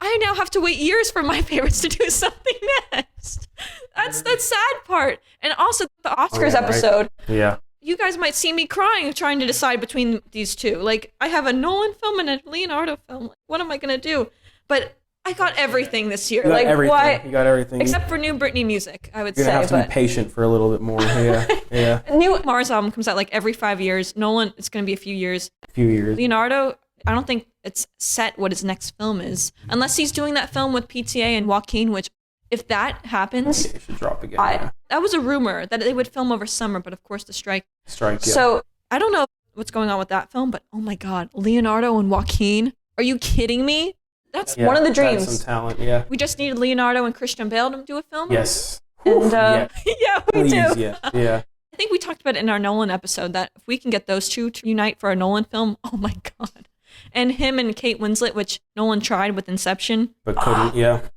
I now have to wait years for my favorites to do something next. That's the sad part. And also the Oscars episode. Right. Yeah. You guys might see me crying trying to decide between these two. I have a Nolan film and a Leonardo film. What am I going to do? But I got everything this year. You got everything. Why? You got everything. Except for new Britney music, I would You're say. going to have to be patient for a little bit more. Yeah. New Mars album comes out every 5 years. Nolan, it's going to be a few years. Leonardo, I don't think it's set what his next film is. Unless he's doing that film with PTA and Joaquin, which, if that happens... It should drop again. That was a rumor that they would film over summer, but of course the strike. Yeah. So, I don't know what's going on with that film, but oh my God, Leonardo and Joaquin? Are you kidding me? That's one of the dreams. That's some talent, yeah. We just needed Leonardo and Christian Bale to do a film. Yes. And yeah, we Please, do. Yeah. I think we talked about it in our Nolan episode that if we can get those two to unite for a Nolan film, oh my God. And him and Kate Winslet, which Nolan tried with Inception. But couldn't,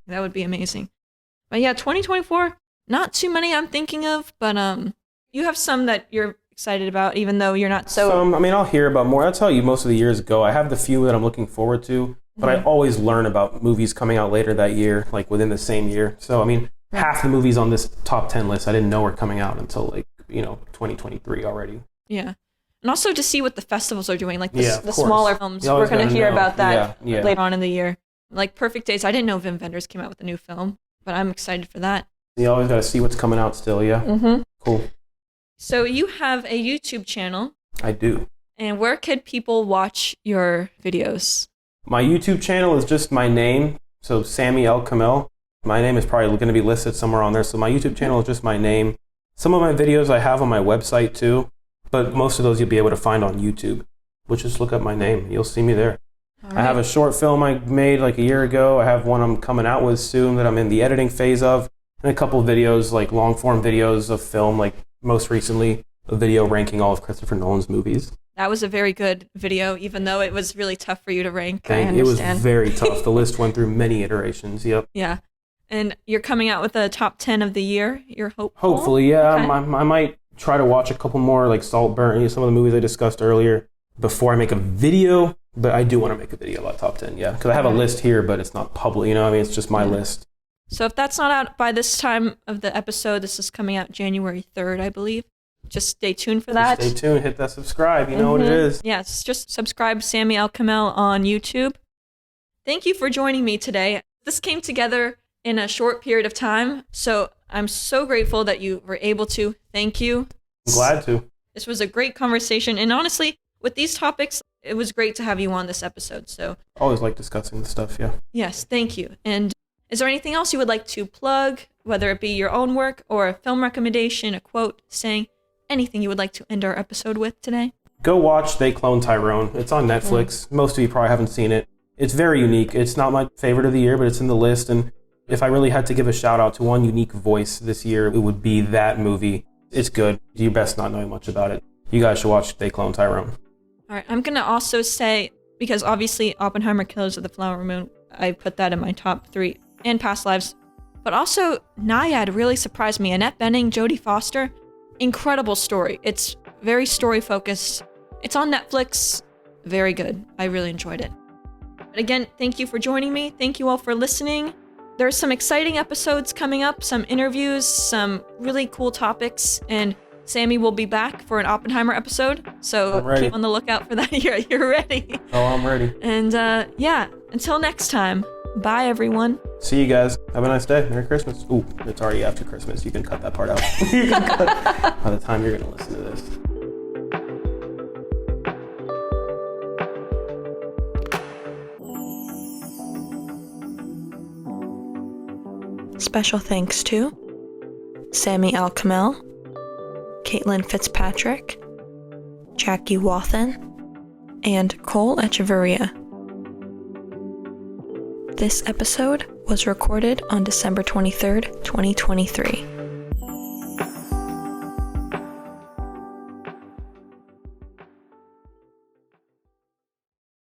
That would be amazing. But yeah, 2024, not too many I'm thinking of, but you have some that you're excited about, even though you're not so... I'll hear about more. I'll tell you most of the years ago. I have the few that I'm looking forward to, but I always learn about movies coming out later that year, within the same year. So, half the movies on this top 10 list I didn't know were coming out until 2023 already. Yeah. And also to see what the festivals are doing, the course. smaller films. We're going to hear about that later on in the year. Perfect Days. I didn't know Wim Wenders came out with a new film, but I'm excited for that. You always got to see what's coming out still, yeah? Mm-hmm. Cool. So you have a YouTube channel. I do. And where could people watch your videos? My YouTube channel is just my name, So Samy El Kamel. My name is probably going to be listed somewhere on there. So my YouTube channel is just my name. Some of my videos I have on my website too, but most of those you'll be able to find on YouTube. Which just look up my name. You'll see me there. Right. I have a short film I made like a year ago. I have one I'm coming out with soon that I'm in the editing phase of. And a couple of videos, like long form videos of film, like most recently a video ranking all of Christopher Nolan's movies. That was a very good video, even though it was really tough for you to rank. I It was understand. very tough. The list went through many iterations. Yep. Yeah. And you're coming out with a top 10 of the year. You're hopeful? Hopefully, yeah. Okay. I might try to watch a couple more, like Saltburn, some of the movies I discussed earlier, before I make a video. But I do want to make a video about top 10, yeah. Because I have a list here, but it's not public. You know what I mean? It's just my list. So if that's not out by this time of the episode, this is coming out January 3rd, I believe. Just stay tuned for that. Stay tuned. Hit that subscribe. You know what it is. Yes, just subscribe Samy El Kamel on YouTube. Thank you for joining me today. This came together in a short period of time, so I'm so grateful that you were able to. Thank you. I'm glad to. This was a great conversation, and honestly, with these topics, it was great to have you on this episode. So always like discussing this stuff, yeah. Yes, thank you. And is there anything else you would like to plug, whether it be your own work or a film recommendation, a quote, saying, anything you would like to end our episode with today? Go watch They Clone Tyrone. It's on Netflix. Most of you probably haven't seen it. It's very unique. It's not my favorite of the year, but it's in the list. And if I really had to give a shout out to one unique voice this year, it would be that movie. It's good. You best not knowing much about it. You guys should watch They Clone Tyrone. All right. I'm going to also say, because obviously Oppenheimer Killers of the Flower Moon, I put that in my top 3 and Past Lives. But also, Naiad really surprised me. Annette Bening, Jodie Foster, incredible story. It's very story focused. It's on Netflix. Very good. I really enjoyed it. But again, thank you for joining me. Thank you all for listening. There's some exciting episodes coming up, some interviews, some really cool topics, and Samy will be back for an Oppenheimer episode. So keep on the lookout for that. You're ready. Oh, I'm ready. And yeah, until next time, bye everyone. See you guys. Have a nice day. Merry Christmas. Ooh, it's already after Christmas. You can cut that part out. You can cut by the time you're going to listen to this. Special thanks to Samy El Kamel, Caitlin Fitzpatrick, Jackie Wathen, and Cole Echeverria. This episode was recorded on December 23rd, 2023.